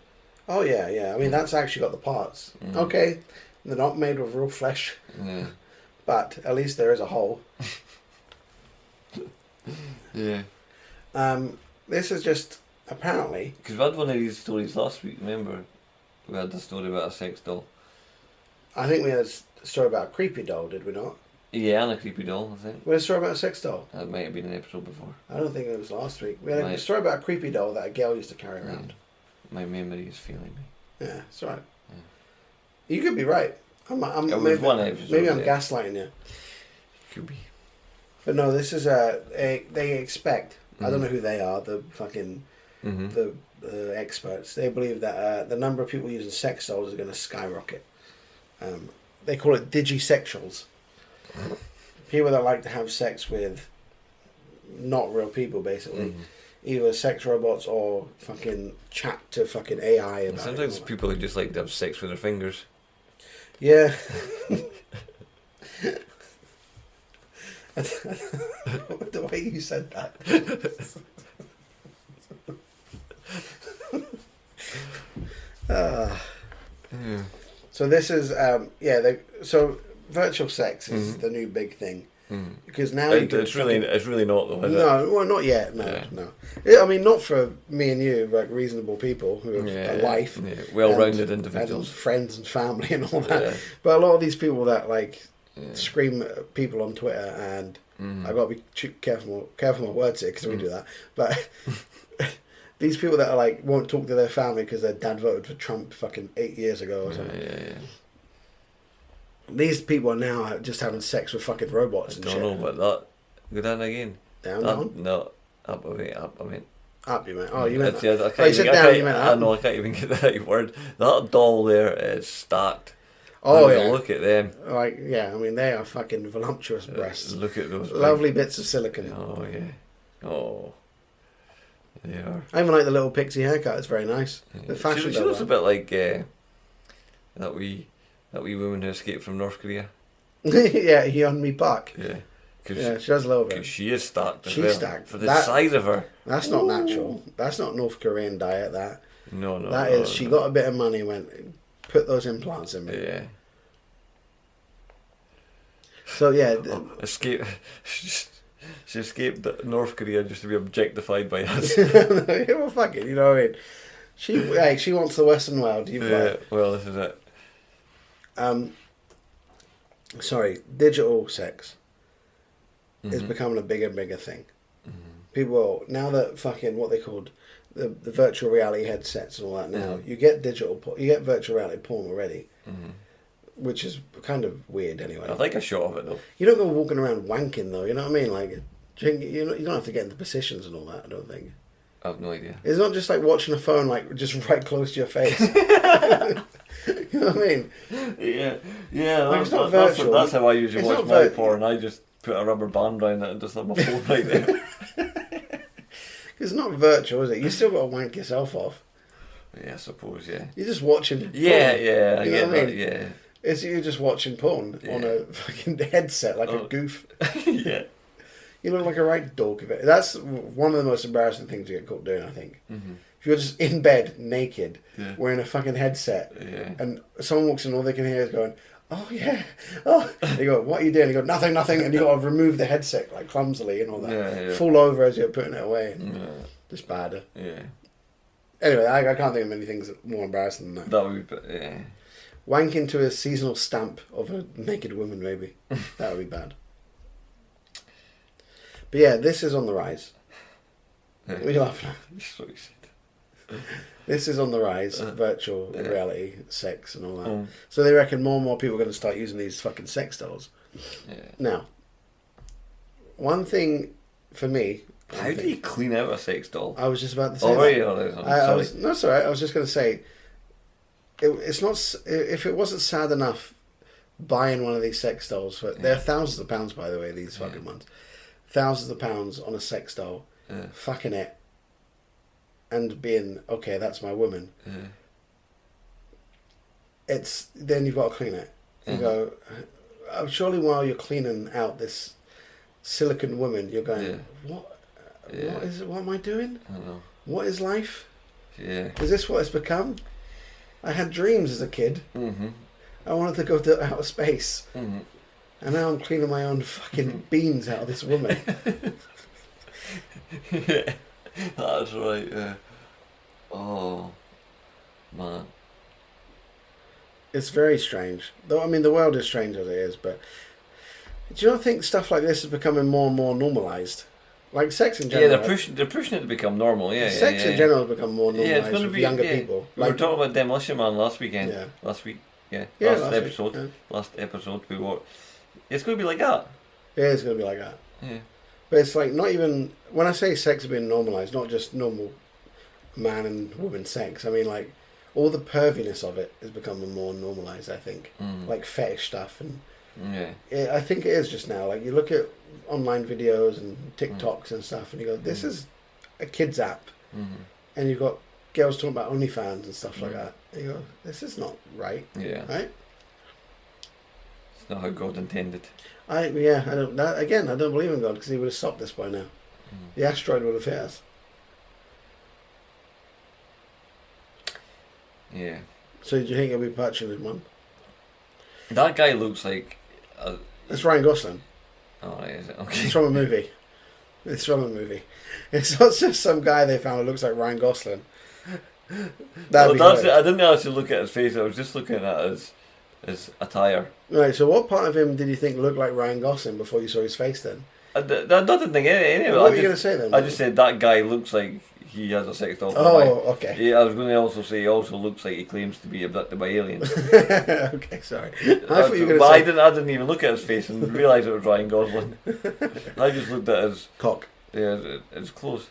Oh yeah. I mean, that's actually got the parts. Okay, they're not made of real flesh, Yeah. but at least there is a hole. Yeah. This is just apparently. Because we had one of these stories last week, remember? We had the story about a sex doll. I think we had a story about a creepy doll, did we not? Yeah, and a creepy doll, I think. We had a story about a sex doll. That might have been an episode before. I don't think it was last week. We had a Right. story about a creepy doll that a girl used to carry around. My memory is failing me. Yeah, it's right. You could be right. I'm It was maybe, one episode, maybe I'm yeah. gaslighting you. Could be. But no, this is they expect. I don't know who they are. The fucking the experts. They believe that the number of people using sex dolls is going to skyrocket. They call it digisexuals. People that like to have sex with not real people, basically. Either sex robots or fucking chat to fucking AI about Sometimes it. people who just like to have sex with their fingers. Yeah. The way you said that. So this is so virtual sex is the new big thing. Because now It's really not though, is it? No, well, not yet. No, Yeah. no. I mean, not for me and you, like reasonable people who have a life, well-rounded and individuals, friends and family and all that. Yeah. But a lot of these people that like scream at people on Twitter, and I got to be careful my words here because we do that. But these people that are like won't talk to their family because their dad voted for Trump fucking 8 years ago or something. Yeah. These people are now just having sex with fucking robots and shit. I don't know about that. Go down again. Down. No, up a bit, up. I mean, Up, you meant. Oh, you meant. yeah, Oh, you said down, you meant I up. know, I can't even get the right word. That doll there is stacked. Oh, Have a yeah. Look at them. Like, yeah, I mean, they are fucking voluptuous breasts. Look at those. Lovely bits of silicon. Oh yeah. Oh. They are. I even like the little pixie haircut. It's very nice. The fashion. She looks a bit like that wee woman who escaped from North Korea. Yeah, Hyun Mi Park. Yeah. Yeah, she does a little Because bit. she is stacked as She's well. stacked. For the That- size of her. That's not natural. That's not North Korean diet. That No. that is. She got a bit of money. Went put those implants in me. Yeah. So yeah. Escape. She escaped North Korea just to be objectified by us. Well, fuck it. You know what I mean? She wants the Western world. You've got it. Well, this is it. Sorry, digital sex is becoming a bigger and bigger thing. People now that fucking what they called the virtual reality headsets and all that. Now you get you get virtual reality porn already, which is kind of weird anyway. I like a shot of it though. You don't go walking around wanking though. You know what I mean? Like you don't have to get into positions and all that. I don't think. I have no idea. It's not just like watching a phone like just right close to your face. You know what I mean? Yeah. Like, it's not virtual. That's how I usually It's watch not my vir- porn. I just put a rubber band around it and just have my phone right there. It's not virtual, is it? You still got to wank yourself off. Yeah, I suppose. Yeah. You're just watching. Porn. Yeah. I You know get what I that. mean? Yeah. It's you're just watching porn on a fucking headset like a goof. Yeah. You look like a right dork of it. That's one of the most embarrassing things you get caught doing, I think. If you're just in bed naked, wearing a fucking headset, and someone walks in, all they can hear is going, "Oh yeah, oh." You go, "What are you doing?" You go, "Nothing, nothing," and you got to remove the headset like clumsily and all that. Yeah. Fall over as you're putting it away. Just bad. Yeah. Anyway, I can't think of many things more embarrassing than that. That would be. Yeah. Wank into a seasonal stamp of a naked woman, maybe. That would be bad. But yeah, this is on the rise. What are you laughing at? That's what you said. This is on the rise, virtual reality, sex and all that. So they reckon more and more people are going to start using these fucking sex dolls. Yeah. Now, one thing for me... How do you clean out a sex doll? I was just about to say Oh, that. were you? Oh, sorry. No, it's all right. I was just going to say, it's not... If it wasn't sad enough buying one of these sex dolls, they're thousands of pounds, by the way, these fucking ones. Thousands of pounds on a sex doll, fucking it, and being, okay, that's my woman. It's then you've got to clean it. You go, surely while you're cleaning out this silicon woman, you're going, what is it? What am I doing? I don't know. What is life? Yeah. Is this what it's become? I had dreams as a kid. I wanted to go to outer space. And now I'm cleaning my own fucking beans out of this woman. Yeah, that's right. Yeah. Oh, man. It's very strange. Though, I mean, the world is strange as it is, but do you not think stuff like this is becoming more and more normalised? Like sex in general. Yeah, they're pushing it to become normal. Yeah, sex in general has become more normalised it's going to with be younger people. We were talking about Demolition Man last weekend. Yeah. Last week. Yeah. Yeah, last last week, episode. yeah. Last episode we were. It's going to be like that. Yeah, it's going to be like that. Yeah. But it's like not even when I say sex being normalised, not just normal man and woman sex. I mean, like, all the perviness of it is becoming more normalised, I think. Like fetish stuff. And I think it is just now. Like, you look at online videos and TikToks and stuff, and you go, this is a kid's app. And you've got girls talking about OnlyFans and stuff like that. And you go, this is not right. Yeah. Right? It's not how God intended. I don't believe in God, because he would have stopped this by now. The asteroid would have hit us. Yeah. So do you think he'll be patching his one? That guy looks like... It's Ryan Gosling. Oh, right, is it? Okay. It's from a movie. It's from a movie. It's not just some guy they found who looks like Ryan Gosling. I didn't actually look at his face, I was just looking at his attire. Right, so what part of him did you think looked like Ryan Gosling before you saw his face then? I didn't think any of it. What were you going to say then? I just said that guy looks like he has a sex doll. Oh, okay. Yeah, I was going to also say he also looks like he claims to be abducted by aliens. Okay, sorry. I thought you were going to say... I didn't even look at his face and realise it was Ryan Gosling. I just looked at his... cock. Yeah, his clothes.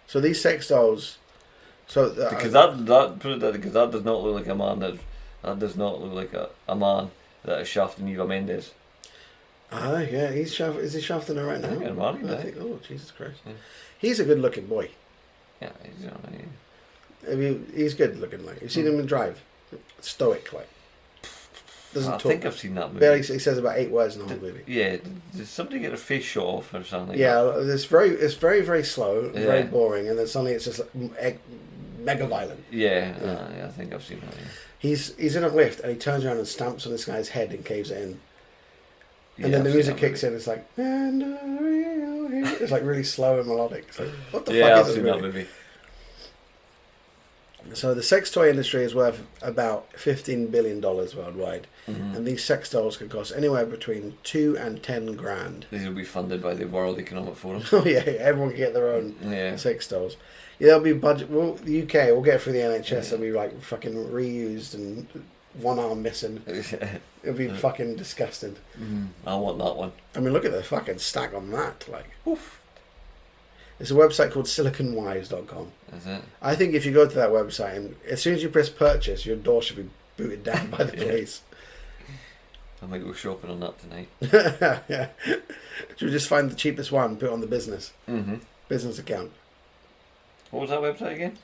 So these sex dolls... Because that does not look like a man that does not look like a man that is shafting Eva Mendes. Ah, yeah, is he shafting her right now? I think, oh, Jesus Christ. Yeah. He's a good looking boy. Yeah, He's good looking, like. You've seen him in Drive? Stoic, like. Doesn't talk. I think I've seen that movie. Barely, he says about 8 words in the whole movie. Yeah, did somebody get their face shot off or something? It's very, very slow, very boring, and then suddenly it's just like, mega violent. Yeah, I think I've seen that. Yeah. He's in a lift and he turns around and stamps on this guy's head and caves it in. And then the music kicks in. It's like, it's like really slow and melodic. It's like, what the fuck is this movie? That movie? So the sex toy industry is worth about $15 billion worldwide, and these sex dolls can cost anywhere between $2,000 and $10,000. These will be funded by the World Economic Forum. Oh yeah, everyone can get their own sex dolls. Yeah, they'll be budget. Well, the UK will get it through the NHS. They'll be like fucking reused and one arm missing. It'll be fucking disgusting. I want that one. I mean, look at the fucking stack on that. Like, oof. It's a website called siliconwise.com. Is it? I think if you go to that website and as soon as you press purchase, your door should be booted down by the police. I might go shopping on that tonight. Yeah. Should we just find the cheapest one, put it on the business account? What was that website again?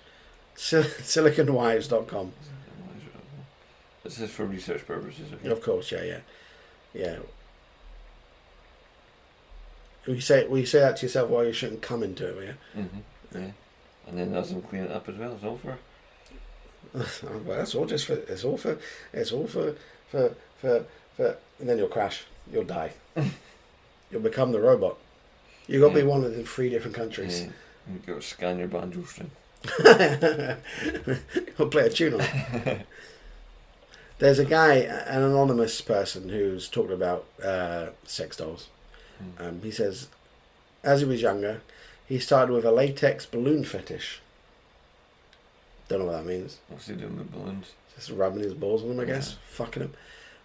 Siliconwise.com. This is for research purposes. Okay? Of course, yeah. Will you say that to yourself while you're shouldn't come into it, will you? Yeah. And then as I'm cleaning it up as well, it's all for. Well, that's all just for. It's all for. And then you'll crash. You'll die. You'll become the robot. You've got to be wanted in 3 different countries. Yeah. You go scan your banjo string. You'll play a tune on it. There's a guy, an anonymous person, who's talking about sex dolls. He says, as he was younger, he started with a latex balloon fetish. Don't know what that means. What's he doing with balloons? Just rubbing his balls on them, I guess. Fucking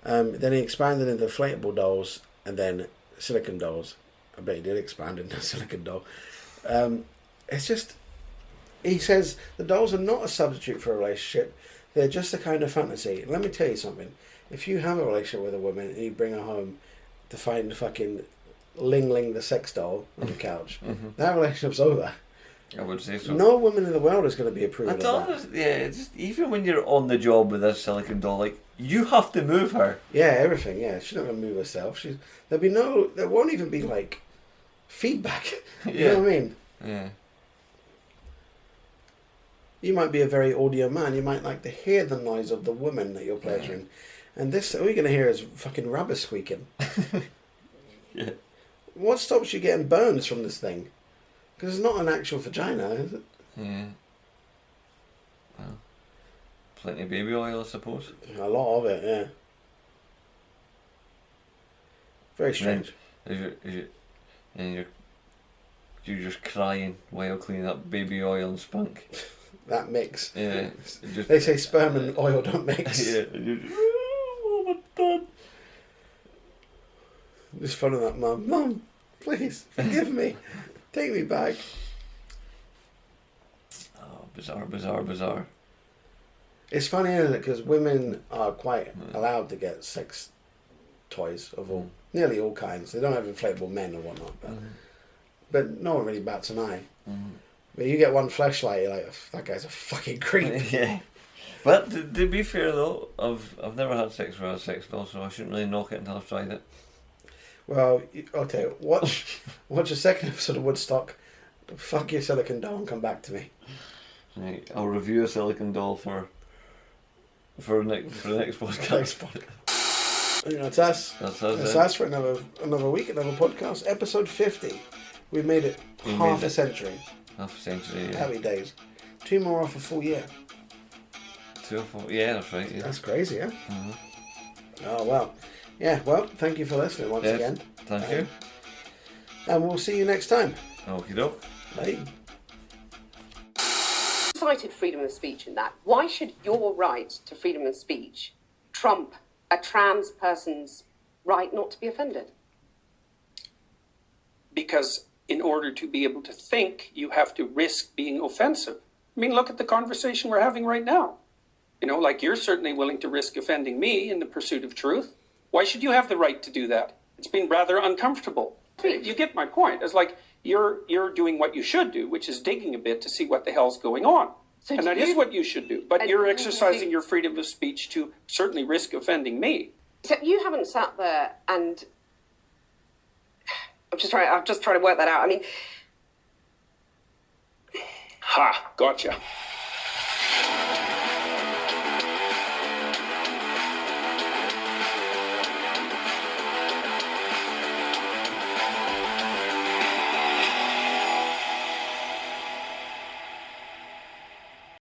them. Then he expanded into inflatable dolls and then silicone dolls. I bet he did expand into a silicone doll. It's just... He says the dolls are not a substitute for a relationship. They're just a kind of fantasy. Let me tell you something. If you have a relationship with a woman and you bring her home to find fucking Ling the sex doll on the couch, that relationship's over. I would say so. No woman in the world is going to be approving of that. Yeah, it's just, even when you're on the job with this silicone doll, like, you have to move her. Yeah, everything. Yeah, she's not going to move herself. There won't even be like feedback. You know what I mean? Yeah. You might be a very audio man. You might like to hear the noise of the woman that you're pleasuring, and this all you're going to hear is fucking rubber squeaking. Yeah. What stops you getting burns from this thing? Because it's not an actual vagina, is it? Yeah. Well, plenty of baby oil, I suppose. A lot of it, yeah. Very strange. And you're just crying while cleaning up baby oil and spunk. That mix. Yeah. They say sperm and oil don't mix. Yeah. Oh, what done? Just fun of that, Mum. Mum, please, forgive me. Take me back. Bizarre. It's funny, isn't it? Because women are quite allowed to get sex toys of nearly all kinds. They don't have inflatable men or whatnot, but no one really bats an eye. But you get one fleshlight, you're like, that guy's a fucking creep. Yeah. But to be fair though, I've never had sex with a sex doll, so I shouldn't really knock it until I've tried it. Well, okay, watch a second episode of Woodstock. Fuck your silicone doll and come back to me. Right, I'll review a silicone doll for the next podcast. You know, it's us. That's It's us for another week, another podcast. Episode 50. We've made it half a century. Half a century, yeah. Happy days. 2 more off a full year. 2 or 4, yeah, that's right. Yeah. That's crazy, yeah? Oh, well. Yeah, well, thank you for listening once again. Thank you. And we'll see you next time. Okie doke. Bye. Cited freedom of speech in that. Why should your right to freedom of speech trump a trans person's right not to be offended? Because in order to be able to think, you have to risk being offensive. I mean, look at the conversation we're having right now. You know, like you're certainly willing to risk offending me in the pursuit of truth. Why should you have the right to do that? It's been rather uncomfortable. You get my point. It's like you're doing what you should do, which is digging a bit to see what the hell's going on. So and that is what you should do. But you're exercising your freedom of speech to certainly risk offending me. So you haven't sat there and... I'm just trying to work that out. I mean... Ha! Gotcha.